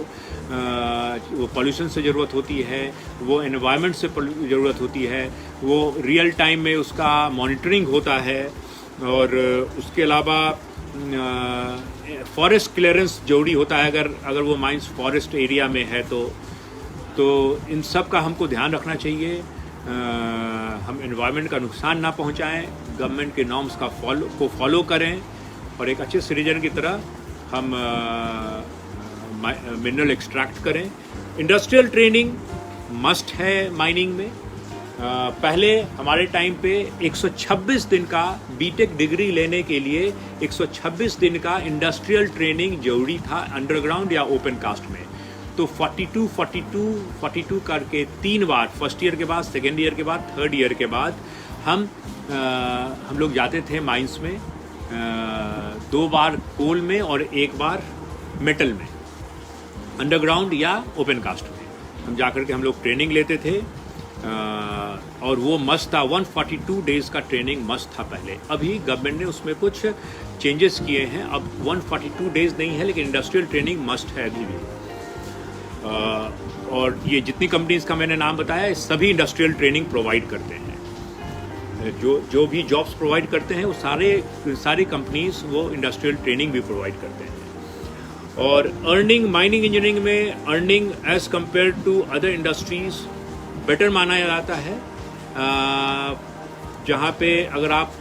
वो पोल्यूशन से ज़रूरत होती है, वो इन्वायरमेंट से ज़रूरत होती है, वो रियल टाइम में उसका मॉनिटरिंग होता है, और उसके अलावा फॉरेस्ट क्लियरेंस जरूरी होता है अगर वो माइंस फॉरेस्ट एरिया में है तो इन सब का हमको ध्यान रखना चाहिए। हम एनवायरनमेंट का नुकसान ना पहुंचाएं, गवर्नमेंट के नॉर्म्स को फॉलो करें, और एक अच्छे सिटीजन की तरह हम मिनरल एक्सट्रैक्ट करें। इंडस्ट्रियल ट्रेनिंग मस्ट है माइनिंग में। पहले हमारे टाइम पे 126 दिन का बीटेक डिग्री लेने के लिए 126 दिन का इंडस्ट्रियल ट्रेनिंग जरूरी था, अंडरग्राउंड या ओपन कास्ट में। तो 42 करके 3 बार, फर्स्ट ईयर के बाद, सेकेंड ईयर के बाद, थर्ड ईयर के बाद हम लोग जाते थे माइंस में, 2 बार कोल में और 1 बार मेटल में, अंडरग्राउंड या ओपन कास्ट में हम जाकर के हम लोग ट्रेनिंग लेते थे। और वो मस्ट था, 142 डेज़ का ट्रेनिंग मस्ट था पहले। अभी गवर्नमेंट ने उसमें कुछ चेंजेस किए हैं, अब 142 डेज़ नहीं है, लेकिन इंडस्ट्रियल ट्रेनिंग मस्ट है अभी भी। और ये जितनी कंपनीज़ का मैंने नाम बताया, सभी इंडस्ट्रियल ट्रेनिंग प्रोवाइड करते हैं। जो भी जॉब्स प्रोवाइड करते हैं वो सारी कंपनीज़ वो इंडस्ट्रियल ट्रेनिंग भी प्रोवाइड करते हैं। और अर्निंग, माइनिंग इंजीनियरिंग में earning as compare to other industries better माना जाता है। जहाँ पे अगर आप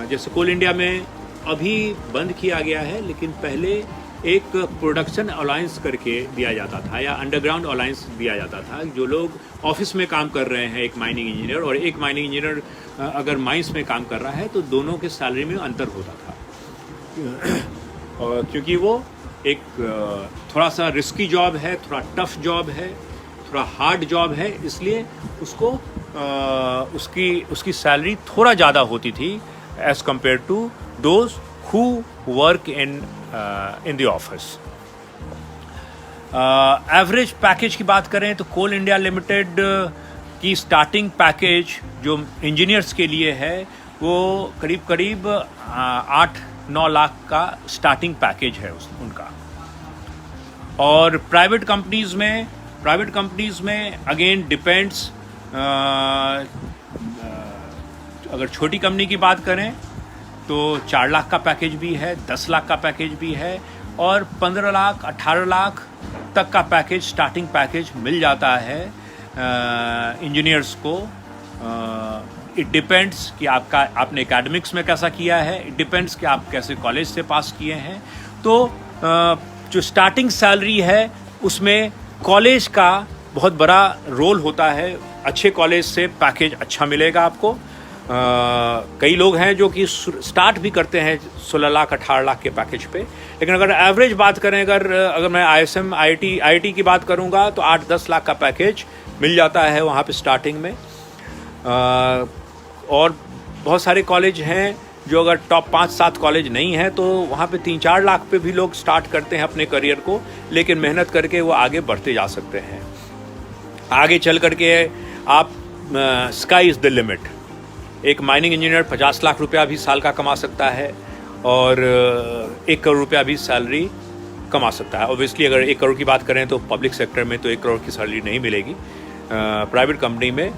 जैसे कोल इंडिया में अभी बंद किया गया है, लेकिन पहले एक प्रोडक्शन अलायंस करके दिया जाता था, या अंडरग्राउंड अलायंस दिया जाता था। जो लोग ऑफिस में काम कर रहे हैं, एक माइनिंग इंजीनियर और एक माइनिंग इंजीनियर अगर माइंस में काम कर रहा है, तो दोनों के सैलरी में अंतर होता था। और क्योंकि वो एक थोड़ा सा रिस्की जॉब है, थोड़ा टफ जॉब है, थोड़ा हार्ड जॉब है, इसलिए उसको उसकी सैलरी थोड़ा ज़्यादा होती थी as compare to those who work in the office. Average package की बात करें तो कोल इंडिया लिमिटेड की स्टार्टिंग पैकेज जो इंजीनियर्स के लिए है वो करीब 8-9 लाख का स्टार्टिंग पैकेज है उनका। और प्राइवेट कंपनीज़ में अगेन डिपेंड्स, अगर छोटी कंपनी की बात करें तो 4 लाख का पैकेज भी है, 10 लाख का पैकेज भी है, और 15 लाख 18 लाख तक का पैकेज, स्टार्टिंग पैकेज मिल जाता है इंजीनियर्स को। इट डिपेंड्स कि आपने एकेडमिक्स में कैसा किया है, इट डिपेंड्स कि आप कैसे कॉलेज से पास किए हैं। तो जो स्टार्टिंग सैलरी है उसमें कॉलेज का बहुत बड़ा रोल होता है। अच्छे कॉलेज से पैकेज अच्छा मिलेगा आपको, कई लोग हैं जो कि स्टार्ट भी करते हैं 16 लाख 18 लाख के पैकेज पे, लेकिन अगर एवरेज बात करें, अगर मैं ISM IIT की बात करूंगा तो 8-10 लाख का पैकेज मिल जाता है वहाँ पे स्टार्टिंग में। और बहुत सारे कॉलेज हैं जो अगर टॉप 5-7 कॉलेज नहीं है तो वहाँ पे 3-4 लाख पे भी लोग स्टार्ट करते हैं अपने करियर को, लेकिन मेहनत करके वो आगे बढ़ते जा सकते हैं। आगे चल करके आप स्काई इज़ द लिमिट। एक माइनिंग इंजीनियर 50 लाख रुपया भी साल का कमा सकता है और 1 करोड़ रुपया भी सैलरी कमा सकता है। ऑब्वियसली अगर 1 करोड़ की बात करें तो पब्लिक सेक्टर में तो 1 करोड़ की सैलरी नहीं मिलेगी, प्राइवेट कंपनी में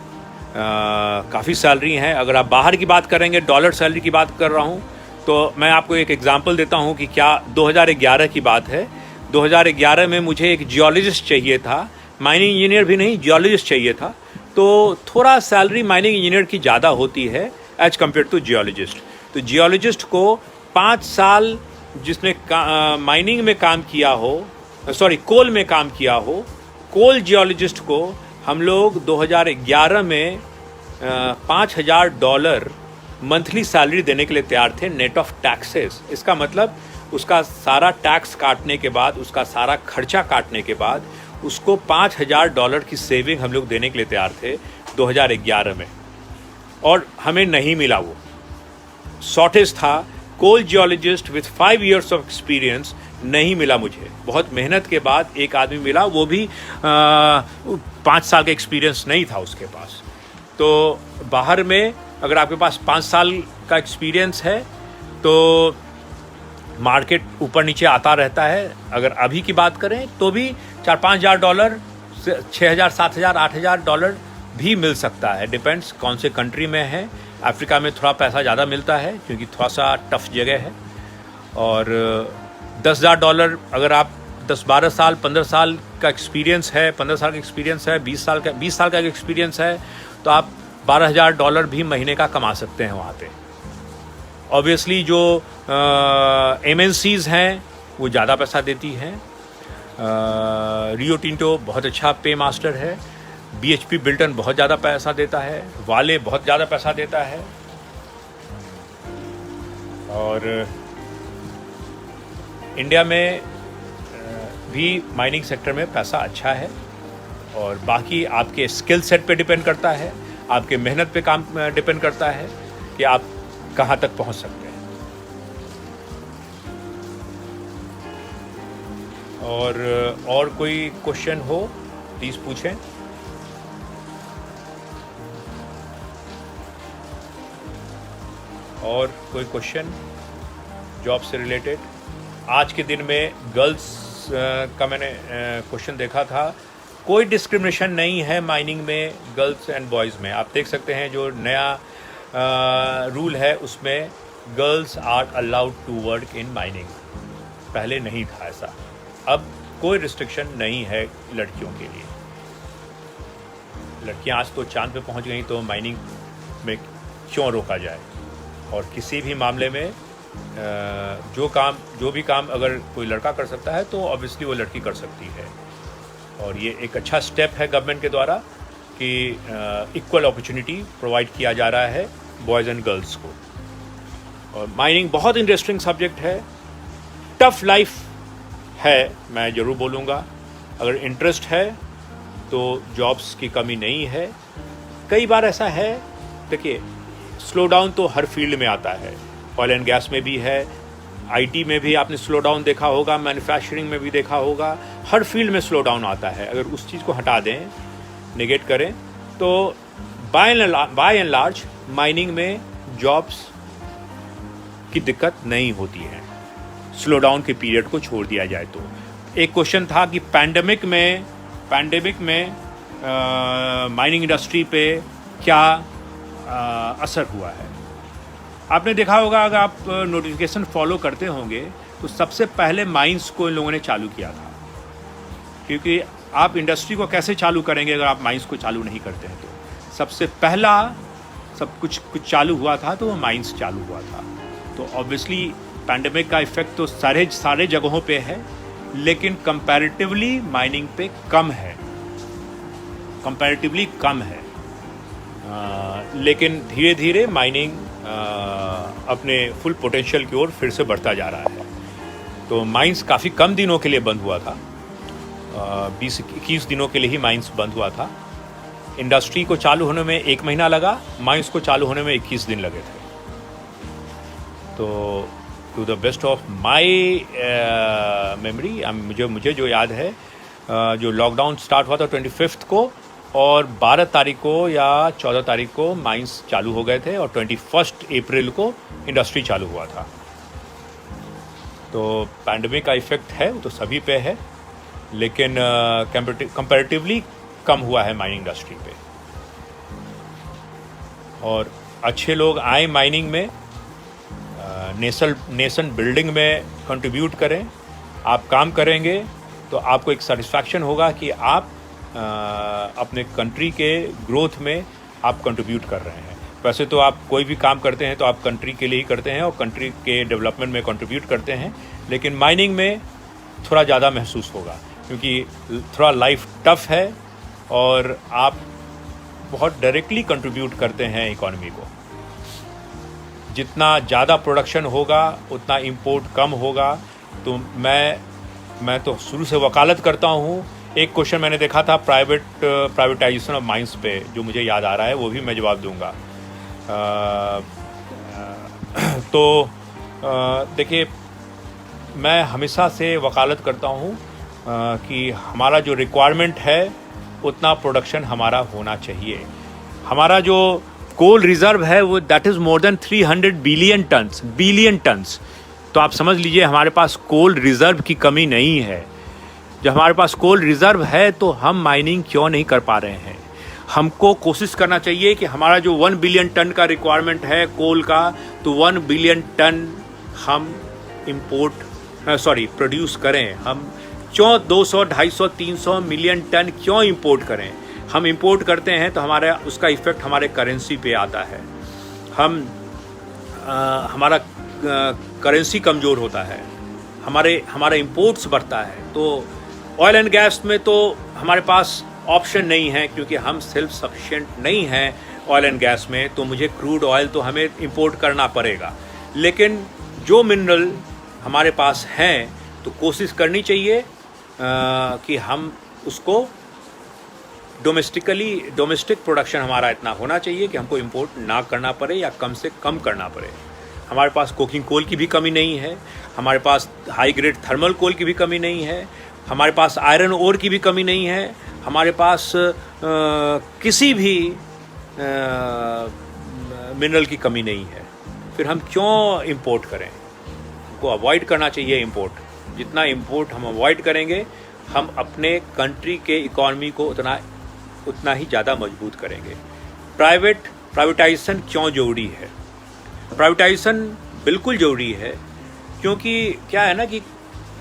काफ़ी सैलरी हैं। अगर आप बाहर की बात करेंगे, डॉलर सैलरी की बात कर रहा हूँ, तो मैं आपको एक एग्जांपल देता हूँ कि क्या 2011 की बात है। 2011 में मुझे एक जियोलॉजिस्ट चाहिए था, माइनिंग इंजीनियर भी नहीं, जियोलॉजिस्ट चाहिए था। तो थोड़ा सैलरी माइनिंग इंजीनियर की ज़्यादा होती है एज कम्पेयर टू जियोलॉजिस्ट। तो जियोलॉजिस्ट को 5 साल जिसने माइनिंग में काम किया हो, कोल में काम किया हो, कोल जियोलॉजिस्ट को हम लोग 2011 में $5,000 मंथली सैलरी देने के लिए तैयार थे, नेट ऑफ टैक्सेस। इसका मतलब उसका सारा टैक्स काटने के बाद, उसका सारा खर्चा काटने के बाद उसको $5,000 की सेविंग हम लोग देने के लिए तैयार थे 2011 में, और हमें नहीं मिला। वो शॉर्टेज था। Coal geologist with 5 years of experience नहीं मिला मुझे। बहुत मेहनत के बाद एक आदमी मिला, वो भी 5 साल का एक्सपीरियंस नहीं था उसके पास। तो बाहर में अगर आपके पास 5 साल का एक्सपीरियंस है तो मार्केट ऊपर नीचे आता रहता है। अगर अभी की बात करें तो भी $4-5,000 से $6,000, $7,000, $8,000 भी मिल सकता है, डिपेंड्स कौन से कंट्री में है। अफ्रीका में थोड़ा पैसा ज़्यादा मिलता है क्योंकि थोड़ा सा टफ जगह है। और $10,000 अगर आप 10-12 साल 15 साल का एक्सपीरियंस है, 15 साल का एक्सपीरियंस है, 20 साल का एक्सपीरियंस है, तो आप $12,000 भी महीने का कमा सकते हैं वहाँ पे। ऑब्वियसली जो MNCs हैं वो ज़्यादा पैसा देती हैं। रियो टिंटो बहुत अच्छा पे मास्टर है, BHP बिल्टन बहुत ज़्यादा पैसा देता है, वाले बहुत ज़्यादा पैसा देता है, और इंडिया में भी माइनिंग सेक्टर में पैसा अच्छा है। और बाकी आपके स्किल सेट पे डिपेंड करता है, आपके मेहनत पे काम डिपेंड करता है कि आप कहाँ तक पहुँच सकते हैं। और कोई क्वेश्चन हो प्लीज़ पूछें। और कोई क्वेश्चन जॉब से रिलेटेड? आज के दिन में गर्ल्स का मैंने क्वेश्चन देखा था। कोई डिस्क्रिमिनेशन नहीं है माइनिंग में गर्ल्स एंड बॉयज़ में। आप देख सकते हैं जो नया रूल है उसमें girls are allowed to work in mining. पहले नहीं था ऐसा, अब कोई रिस्ट्रिक्शन नहीं है लड़कियों के लिए। लड़कियां आज तो चांद पे पहुंच गई, तो माइनिंग में क्यों रोका जाए। और किसी भी मामले में जो भी काम अगर कोई लड़का कर सकता है तो ऑब्वियसली वो लड़की कर सकती है। और ये एक अच्छा स्टेप है गवर्नमेंट के द्वारा कि इक्वल अपॉर्चुनिटी प्रोवाइड किया जा रहा है बॉयज़ एंड गर्ल्स को। और माइनिंग बहुत इंटरेस्टिंग सब्जेक्ट है, टफ लाइफ है, मैं ज़रूर बोलूँगा। अगर इंटरेस्ट है तो जॉब्स की कमी नहीं है। कई बार ऐसा है, देखिए स्लो डाउन तो हर फील्ड में आता है, ऑयल एंड गैस में भी है, IT में भी आपने स्लो डाउन देखा होगा, मैन्युफैक्चरिंग में भी देखा होगा, हर फील्ड में स्लो डाउन आता है। अगर उस चीज़ को हटा दें, नेगेट करें, तो बाय एंड लार्ज माइनिंग में जॉब्स की दिक्कत नहीं होती है, स्लो डाउन के पीरियड को छोड़ दिया जाए तो। एक क्वेश्चन था कि पैंडेमिक में माइनिंग इंडस्ट्री पे क्या असर हुआ है। आपने देखा होगा, अगर आप नोटिफिकेशन फॉलो करते होंगे तो सबसे पहले माइंस को इन लोगों ने चालू किया था, क्योंकि आप इंडस्ट्री को कैसे चालू करेंगे अगर आप माइंस को चालू नहीं करते हैं। तो सबसे पहला सब कुछ चालू हुआ था तो वो माइंस चालू हुआ था। तो ऑब्वियसली पैंडेमिक का इफेक्ट तो सारे जगहों पे है, लेकिन कंपैरेटिवली माइनिंग पे कम है, लेकिन धीरे धीरे माइनिंग अपने फुल पोटेंशियल की ओर फिर से बढ़ता जा रहा है। तो माइंस काफ़ी कम दिनों के लिए बंद हुआ था, 20-21 दिनों के लिए ही माइंस बंद हुआ था। इंडस्ट्री को चालू होने में 1 महीना लगा, माइंस को चालू होने में 21 दिन लगे थे। तो to the best of my memory, मुझे जो याद है, जो लॉकडाउन स्टार्ट हुआ था 25 को, और 12 तारीख को या 14 तारीख को माइंस चालू हो गए थे, और 21 अप्रैल को इंडस्ट्री चालू हुआ था। तो पैंडमिक का इफ़ेक्ट है, वो तो सभी पे है, लेकिन कंपैरेटिवली कम हुआ है माइनिंग इंडस्ट्री पे। और अच्छे लोग आए माइनिंग में, नेशन बिल्डिंग में कंट्रीब्यूट करें। आप काम करेंगे तो आपको एक सेटिस्फैक्शन होगा कि आप अपने कंट्री के ग्रोथ में आप कंट्रीब्यूट कर रहे हैं। वैसे तो आप कोई भी काम करते हैं तो आप कंट्री के लिए ही करते हैं और कंट्री के डेवलपमेंट में कंट्रीब्यूट करते हैं, लेकिन माइनिंग में थोड़ा ज़्यादा महसूस होगा, क्योंकि थोड़ा लाइफ टफ है और आप बहुत डायरेक्टली कंट्रीब्यूट करते हैं इकॉनमी को। जितना ज़्यादा प्रोडक्शन होगा उतना इंपोर्ट कम होगा। तो मैं तो शुरू से वकालत करता हूँ। एक क्वेश्चन मैंने देखा था प्राइवेटाइजेशन ऑफ माइंस पे, जो मुझे याद आ रहा है, वो भी मैं जवाब दूंगा। तो देखिए, मैं हमेशा से वकालत करता हूँ कि हमारा जो रिक्वायरमेंट है उतना प्रोडक्शन हमारा होना चाहिए। हमारा जो कोल रिज़र्व है वो that is more than 300 billion turns. तो आप समझ लीजिए हमारे पास कोल रिज़र्व की कमी नहीं है। जब हमारे पास कोल रिज़र्व है तो हम माइनिंग क्यों नहीं कर पा रहे हैं? हमको कोशिश करना चाहिए कि हमारा जो 1 बिलियन टन का रिक्वायरमेंट है कोल का, तो 1 बिलियन टन हम प्रोड्यूस करें। हम क्यों 200, 250, 300 मिलियन टन क्यों इंपोर्ट करें? हम इंपोर्ट करते हैं तो उसका इफ़ेक्ट हमारे करेंसी पे आता है। हमारा करेंसी कमज़ोर होता है, हमारा इंपोर्ट्स बढ़ता है। तो ऑयल एंड गैस में तो हमारे पास ऑप्शन नहीं है, क्योंकि हम सेल्फ सफिशिएंट नहीं हैं ऑयल एंड गैस में। तो मुझे क्रूड ऑयल तो हमें इंपोर्ट करना पड़ेगा। लेकिन जो मिनरल हमारे पास हैं तो कोशिश करनी चाहिए कि हम उसको डोमेस्टिक प्रोडक्शन हमारा इतना होना चाहिए कि हमको इंपोर्ट ना करना पड़े या कम से कम करना पड़े। हमारे पास कोकिंग कोल की भी कमी नहीं है, हमारे पास हाई ग्रेड थर्मल कोल की भी कमी नहीं है, हमारे पास आयरन ओर की भी कमी नहीं है, हमारे पास किसी भी मिनरल की कमी नहीं है। फिर हम क्यों इंपोर्ट करें? को अवॉइड करना चाहिए इंपोर्ट। जितना इंपोर्ट हम अवॉइड करेंगे, हम अपने कंट्री के इकॉनमी को उतना ही ज़्यादा मजबूत करेंगे। प्राइवेटाइजेशन क्यों ज़रूरी है? प्राइवेटाइजेशन बिल्कुल ज़रूरी है, क्योंकि क्या है ना कि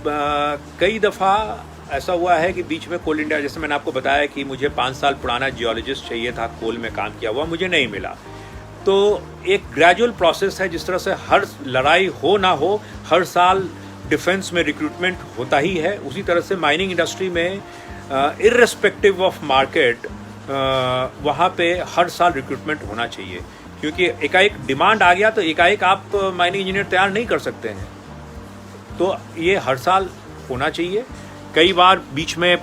कई दफ़ा ऐसा हुआ है कि बीच में कोल इंडिया, जैसे मैंने आपको बताया कि मुझे 5 साल पुराना जियोलॉजिस्ट चाहिए था, कोल में काम किया हुआ, मुझे नहीं मिला। तो एक ग्रेजुअल प्रोसेस है। जिस तरह से हर लड़ाई हो ना हो, हर साल डिफेंस में रिक्रूटमेंट होता ही है, उसी तरह से माइनिंग इंडस्ट्री में इर्रेस्पेक्टिव ऑफ मार्केट वहाँ पे हर साल रिक्रूटमेंट होना चाहिए। क्योंकि एकाएक डिमांड आ गया तो एकाएक आप माइनिंग इंजीनियर तैयार नहीं कर सकते हैं। तो ये हर साल होना चाहिए। कई बार बीच में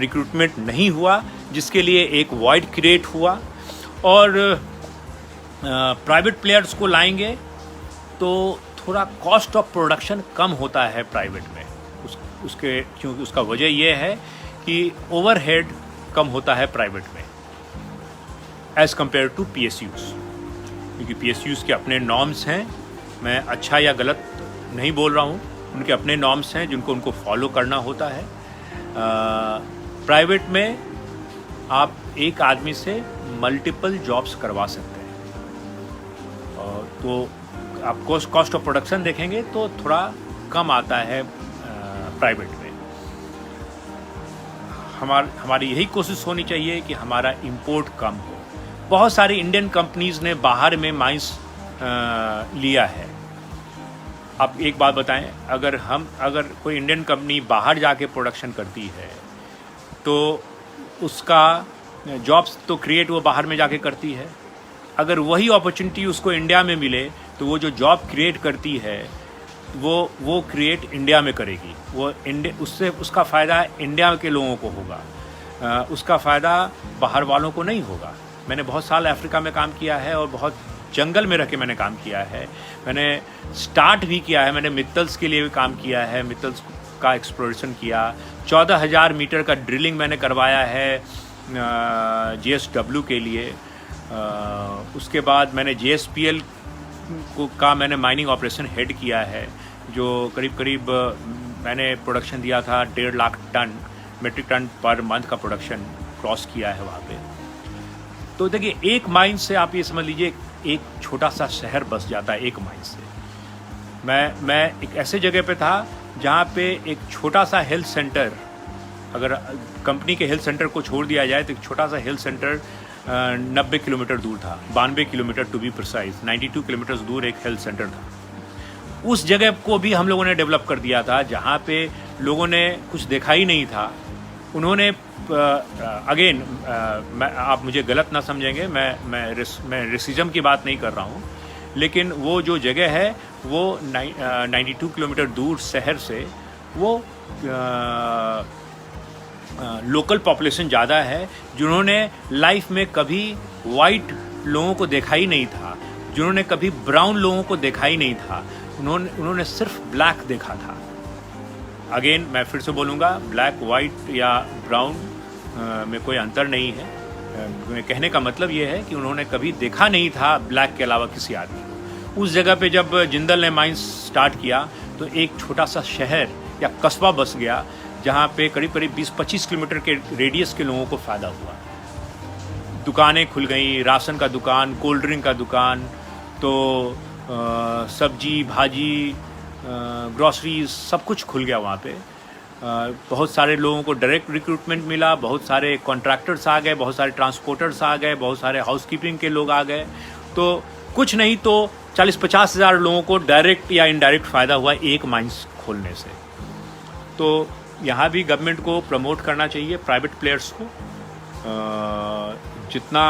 रिक्रूटमेंट नहीं हुआ, जिसके लिए एक वॉइड क्रिएट हुआ, और प्राइवेट प्लेयर्स को लाएंगे तो थोड़ा कॉस्ट ऑफ प्रोडक्शन कम होता है प्राइवेट में। क्योंकि उसका वजह यह है कि ओवरहेड कम होता है प्राइवेट में एज़ कम्पेयर टू PSUs। क्योंकि PSUs के अपने नॉर्म्स हैं। मैं अच्छा या गलत नहीं बोल रहा हूँ, उनके अपने नॉर्म्स हैं जिनको उनको फॉलो करना होता है। प्राइवेट में आप एक आदमी से मल्टीपल जॉब्स करवा सकते हैं। तो आप कॉस्ट ऑफ प्रोडक्शन देखेंगे तो थोड़ा कम आता है प्राइवेट में। हमारी यही कोशिश होनी चाहिए कि हमारा इंपोर्ट कम हो। बहुत सारी इंडियन कंपनीज़ ने बाहर में माइंस लिया है। आप एक बात बताएं, अगर कोई इंडियन कंपनी बाहर जाके प्रोडक्शन करती है तो उसका जॉब्स तो क्रिएट वो बाहर में जाके करती है, अगर वही अपॉर्चुनिटी उसको इंडिया में मिले तो वो जो जॉब क्रिएट करती है वो क्रिएट इंडिया में करेगी। वो इंडिया, उससे उसका फ़ायदा इंडिया के लोगों को होगा, उसका फ़ायदा बाहर वालों को नहीं होगा। मैंने बहुत साल अफ्रीका में काम किया है और बहुत जंगल में रह के मैंने काम किया है। मैंने स्टार्ट भी किया है, मैंने मित्तल्स के लिए भी काम किया है, मित्तल्स का एक्सप्लोरेशन किया। 14,000 मीटर का ड्रिलिंग मैंने करवाया है JSW के लिए। उसके बाद मैंने JSPL का मैंने माइनिंग ऑपरेशन हेड किया है, जो करीब मैंने प्रोडक्शन दिया था 1.5 lakh ton metric ton per month का प्रोडक्शन क्रॉस किया है वहाँ पे। तो देखिए, एक माइन से आप ये समझ लीजिए एक छोटा सा शहर बस जाता है एक माइन से। मैं एक ऐसे जगह पे था जहाँ पे एक छोटा सा हेल्थ सेंटर, अगर कंपनी के हेल्थ सेंटर को छोड़ दिया जाए तो एक छोटा सा हेल्थ सेंटर 90 किलोमीटर दूर था, 92 kilometre to be precise, 92 kilometre दूर एक हेल्थ सेंटर था। उस जगह को भी हम लोगों ने डेवलप कर दिया था, जहाँ पे लोगों ने कुछ देखा ही नहीं था। उन्होंने अगेन, आप मुझे गलत ना समझेंगे, मैं रेसिज्म की बात नहीं कर रहा हूँ, लेकिन वो जो जगह है वो 92 किलोमीटर दूर शहर से वो लोकल पॉपुलेशन ज़्यादा है, जिन्होंने लाइफ में कभी वाइट लोगों को देखा ही नहीं था, जिन्होंने कभी ब्राउन लोगों को देखा ही नहीं था, उन्होंने सिर्फ ब्लैक देखा था। अगेन मैं फिर से बोलूँगा, ब्लैक, वाइट या ब्राउन में कोई अंतर नहीं है। मैं कहने का मतलब ये है कि उन्होंने कभी देखा नहीं था ब्लैक के अलावा किसी आदमी को। उस जगह पे जब जिंदल ने माइंस स्टार्ट किया तो एक छोटा सा शहर या कस्बा बस गया, जहाँ पे करीब 20-25 किलोमीटर के रेडियस के लोगों को फ़ायदा हुआ। दुकानें खुल गई, राशन का दुकान, कोल्ड ड्रिंक का दुकान, तो सब्जी भाजी, ग्रॉसरीज सब कुछ खुल गया वहाँ पे। बहुत सारे लोगों को डायरेक्ट रिक्रूटमेंट मिला, बहुत सारे कॉन्ट्रैक्टर्स आ गए, बहुत सारे ट्रांसपोर्टर्स आ गए, बहुत सारे हाउसकीपिंग के लोग आ गए। तो कुछ नहीं तो 40-50 हज़ार लोगों को डायरेक्ट या इनडायरेक्ट फ़ायदा हुआ एक माइंस खोलने से। तो यहाँ भी गवर्नमेंट को प्रमोट करना चाहिए प्राइवेट प्लेयर्स को। जितना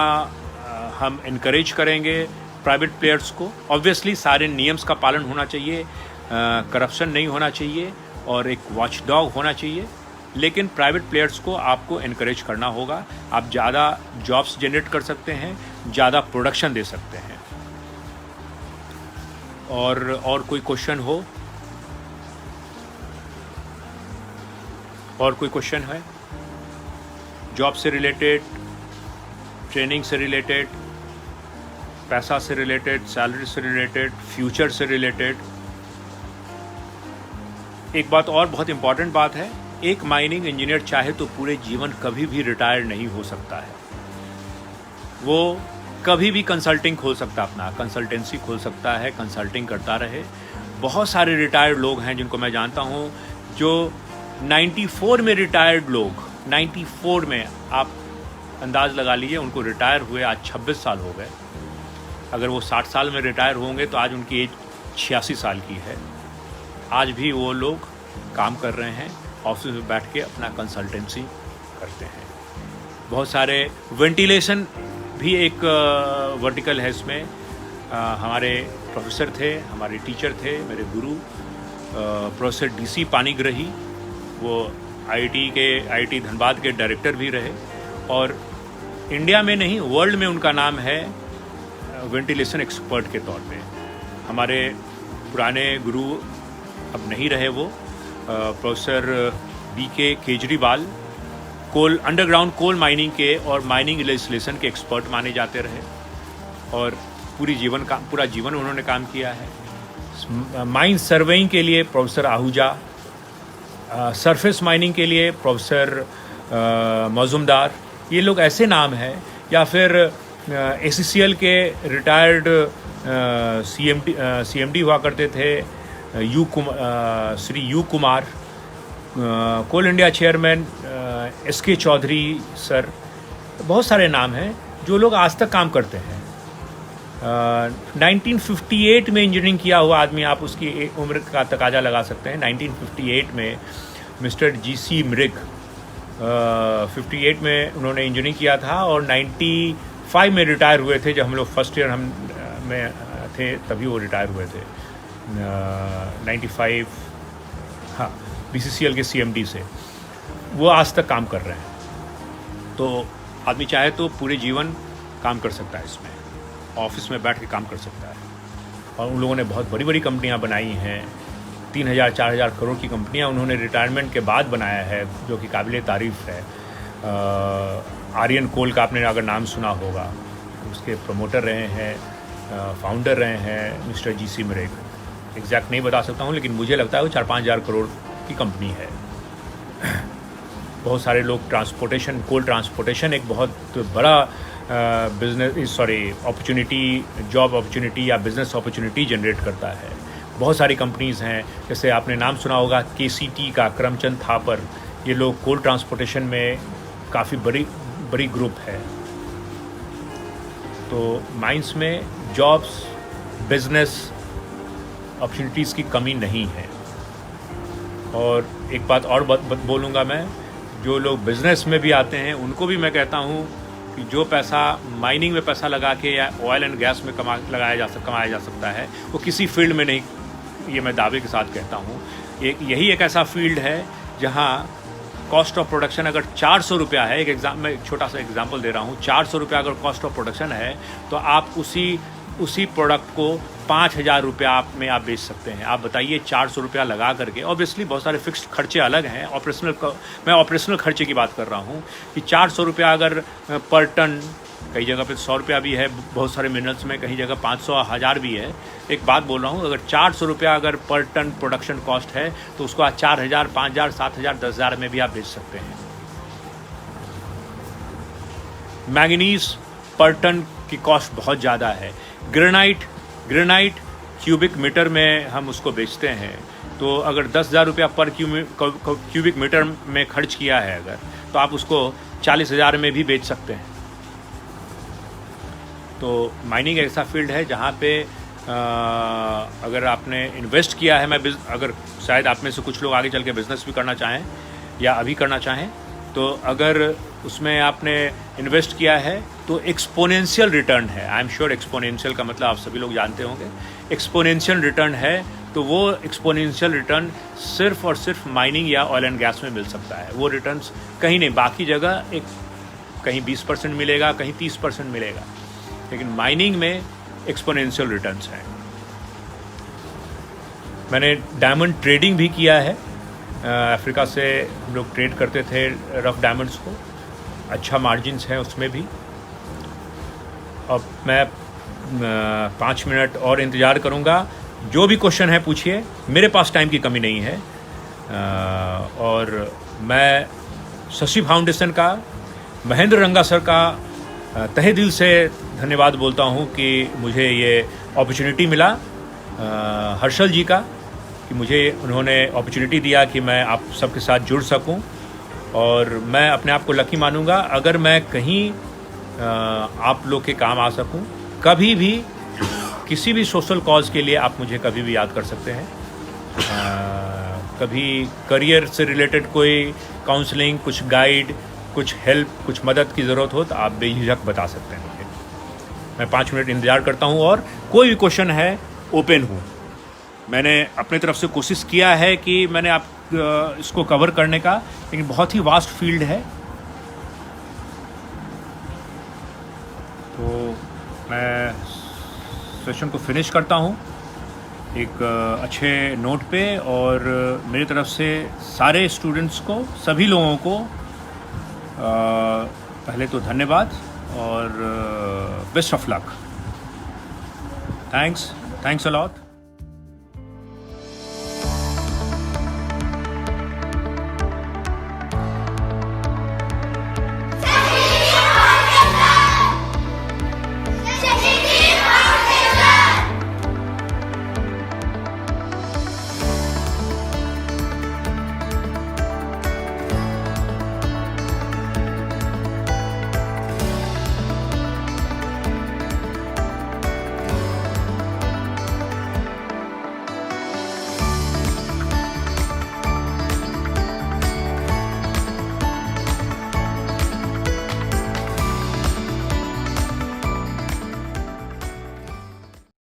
हम इनकरेज करेंगे प्राइवेट प्लेयर्स को, ऑब्वियसली सारे नियम्स का पालन होना चाहिए, करप्शन नहीं होना चाहिए और एक वॉच डॉग होना चाहिए, लेकिन प्राइवेट प्लेयर्स को आपको इनकरेज करना होगा। आप ज़्यादा जॉब्स जनरेट कर सकते हैं, ज़्यादा प्रोडक्शन दे सकते हैं। और कोई क्वेश्चन हो? और कोई क्वेश्चन है जॉब से रिलेटेड, ट्रेनिंग से रिलेटेड, पैसा से रिलेटेड, सैलरी से रिलेटेड, फ्यूचर से रिलेटेड? एक बात और बहुत इम्पॉर्टेंट बात है, एक माइनिंग इंजीनियर चाहे तो पूरे जीवन कभी भी रिटायर नहीं हो सकता है। वो कभी भी कंसल्टिंग खोल सकता है, अपना कंसल्टेंसी खोल सकता है, कंसल्टिंग करता रहे। बहुत सारे रिटायर्ड लोग हैं जिनको मैं जानता हूँ, जो 94 में रिटायर्ड लोग, 94 में, आप अंदाज़ लगा लीजिए, उनको रिटायर हुए आज 26 साल हो गए। अगर वो 60 साल में रिटायर होंगे तो आज उनकी एज 86 साल की है। आज भी वो लोग काम कर रहे हैं, ऑफिस में बैठ के अपना कंसल्टेंसी करते हैं। बहुत सारे वेंटिलेशन भी एक वर्टिकल है इसमें। हमारे प्रोफेसर थे, हमारे टीचर थे, मेरे गुरु प्रोफेसर DC पानीग्राही, वो IIT धनबाद के डायरेक्टर भी रहे, और इंडिया में नहीं वर्ल्ड में उनका नाम है वेंटिलेशन एक्सपर्ट के तौर पे। हमारे पुराने गुरु अब नहीं रहे, वो professor BK Kejriwal underground coal mining के और माइनिंग लेजिस्लेशन के एक्सपर्ट माने जाते रहे, और पूरा जीवन उन्होंने काम किया है। माइन सर्वेइंग के लिए प्रोफेसर आहूजा, सरफेस माइनिंग के लिए प्रोफेसर मौजूमदार, ये लोग ऐसे नाम हैं। या फिर ACCL के रिटायर्ड CMD हुआ करते थे, Shri U Kumar, coal India chairman SK Chaudhary sir, बहुत सारे नाम हैं जो लोग आज तक काम करते हैं। 1958 में इंजीनियरिंग किया हुआ आदमी, आप उसकी उम्र का तकाजा लगा सकते हैं। 1958 में मिस्टर GC मृग 58 में उन्होंने इंजीनियरिंग किया था, और 95 5 में रिटायर हुए थे। जब हम लोग फर्स्ट ईयर हम में थे तभी वो रिटायर हुए थे 95, हाँ, BCCL के CMD से। वो आज तक काम कर रहे हैं। तो आदमी चाहे तो पूरे जीवन काम कर सकता है, इसमें ऑफिस में बैठ के काम कर सकता है। और उन लोगों ने बहुत बड़ी बड़ी कंपनियां बनाई हैं, 3,000-4,000 करोड़ की कंपनियां उन्होंने रिटायरमेंट के बाद बनाया है, जो कि काबिल तारीफ़ है। आर्यन कोल का आपने अगर नाम सुना होगा, उसके प्रमोटर रहे हैं, फाउंडर रहे हैं मिस्टर GC मरेग। एग्जैक्ट नहीं बता सकता हूँ, लेकिन मुझे लगता है वो 4-5 हज़ार करोड़ की कंपनी है। बहुत सारे लोग ट्रांसपोर्टेशन, कोल ट्रांसपोर्टेशन एक बहुत बड़ा अपॉर्चुनिटी, जॉब अपॉर्चुनिटी या बिज़नेस अपॉर्चुनिटी जनरेट करता है। बहुत सारी कंपनीज़ हैं, जैसे आपने नाम सुना होगा KCT का, करमचंद थापर। ये लोग कोल ट्रांसपोर्टेशन में काफ़ी बड़ी ग्रुप है। तो माइंस में जॉब्स, बिजनेस अपॉर्चुनिटीज़ की कमी नहीं है। और एक बात और बोलूँगा मैं, जो लोग बिज़नेस में भी आते हैं उनको भी मैं कहता हूँ कि जो पैसा माइनिंग में पैसा लगा के या ऑयल एंड गैस में कमाया जा सकता है, वो किसी फील्ड में नहीं, ये मैं दावे के साथ कहता हूँ। यही एक ऐसा फील्ड है जहाँ कॉस्ट ऑफ प्रोडक्शन अगर 400 रुपया है, मैं एक छोटा सा एग्जांपल दे रहा हूँ, 400 रुपया अगर कॉस्ट ऑफ प्रोडक्शन है, तो आप उसी प्रोडक्ट को 5,000 रुपया में आप बेच सकते हैं। आप बताइए 400 रुपया लगा करके। ऑब्वियसली बहुत सारे फिक्स्ड खर्चे अलग हैं, मैं ऑपरेशनल खर्चे की बात कर रहा हूँ कि 400 रुपया अगर पर टन, कई जगह पे 100 रुपया भी है बहुत सारे मिनरल्स में, कहीं जगह 500, 1000 भी है। एक बात बोल रहा हूँ, अगर 400 रुपया अगर पर टन प्रोडक्शन कॉस्ट है, तो उसको आप 4,000, 5,000, 7,000, 10,000 में भी आप बेच सकते हैं। मैंगनीज पर टन की कॉस्ट बहुत ज़्यादा है। ग्रेनाइट क्यूबिक मीटर में हम उसको बेचते हैं, तो अगर 10,000 रुपया पर क्यूबिक मीटर में खर्च किया है अगर, तो आप उसको 40,000 में भी बेच सकते हैं। तो माइनिंग एक ऐसा फील्ड है जहाँ पे अगर आपने इन्वेस्ट किया है, अगर शायद आप में से कुछ लोग आगे चल के बिज़नेस भी करना चाहें या अभी करना चाहें, तो अगर उसमें आपने इन्वेस्ट किया है तो एक्सपोनेंशियल रिटर्न है। आई एम श्योर एक्सपोनेंशियल का मतलब आप सभी लोग जानते होंगे। एक्सपोनेंशियल रिटर्न है, तो वो एक्सपोनेंशियल रिटर्न सिर्फ और सिर्फ माइनिंग या ऑयल एंड गैस में मिल सकता है। वो रिटर्न्स कहीं नहीं, बाकी जगह कहीं 20% मिलेगा, कहीं 30% मिलेगा, लेकिन माइनिंग में एक्सपोनेंशियल रिटर्न्स हैं। मैंने डायमंड ट्रेडिंग भी किया है। अफ्रीका से हम लोग ट्रेड करते थे रफ डायमंड्स को, अच्छा मार्जिन्स है उसमें भी। अब मैं 5 मिनट और इंतज़ार करूँगा। जो भी क्वेश्चन है पूछिए, मेरे पास टाइम की कमी नहीं है। और मैं शशि फाउंडेशन का, महेंद्र रंगा सर का तहे दिल से धन्यवाद बोलता हूँ कि मुझे ये अपॉर्चुनिटी मिला। हर्षल जी का, कि मुझे उन्होंने अपॉर्चुनिटी दिया कि मैं आप सबके साथ जुड़ सकूं। और मैं अपने आप को लकी मानूंगा अगर मैं कहीं आप लोग के काम आ सकूं। कभी भी किसी भी सोशल कॉज के लिए आप मुझे कभी भी याद कर सकते हैं। कभी करियर से रिलेटेड कोई काउंसलिंग, कुछ गाइड, कुछ हेल्प, कुछ मदद की ज़रूरत हो तो आप बेझिझक बता सकते हैं मुझे। मैं 5 मिनट इंतज़ार करता हूँ, और कोई भी क्वेश्चन है ओपन हूँ। मैंने अपने तरफ से कोशिश किया है कि मैंने इसको कवर करने का, लेकिन बहुत ही वास्ट फील्ड है। तो मैं सेशन को फिनिश करता हूँ एक अच्छे नोट पे, और मेरी तरफ से सारे स्टूडेंट्स को, सभी लोगों को पहले तो धन्यवाद और best of luck. Thanks a lot.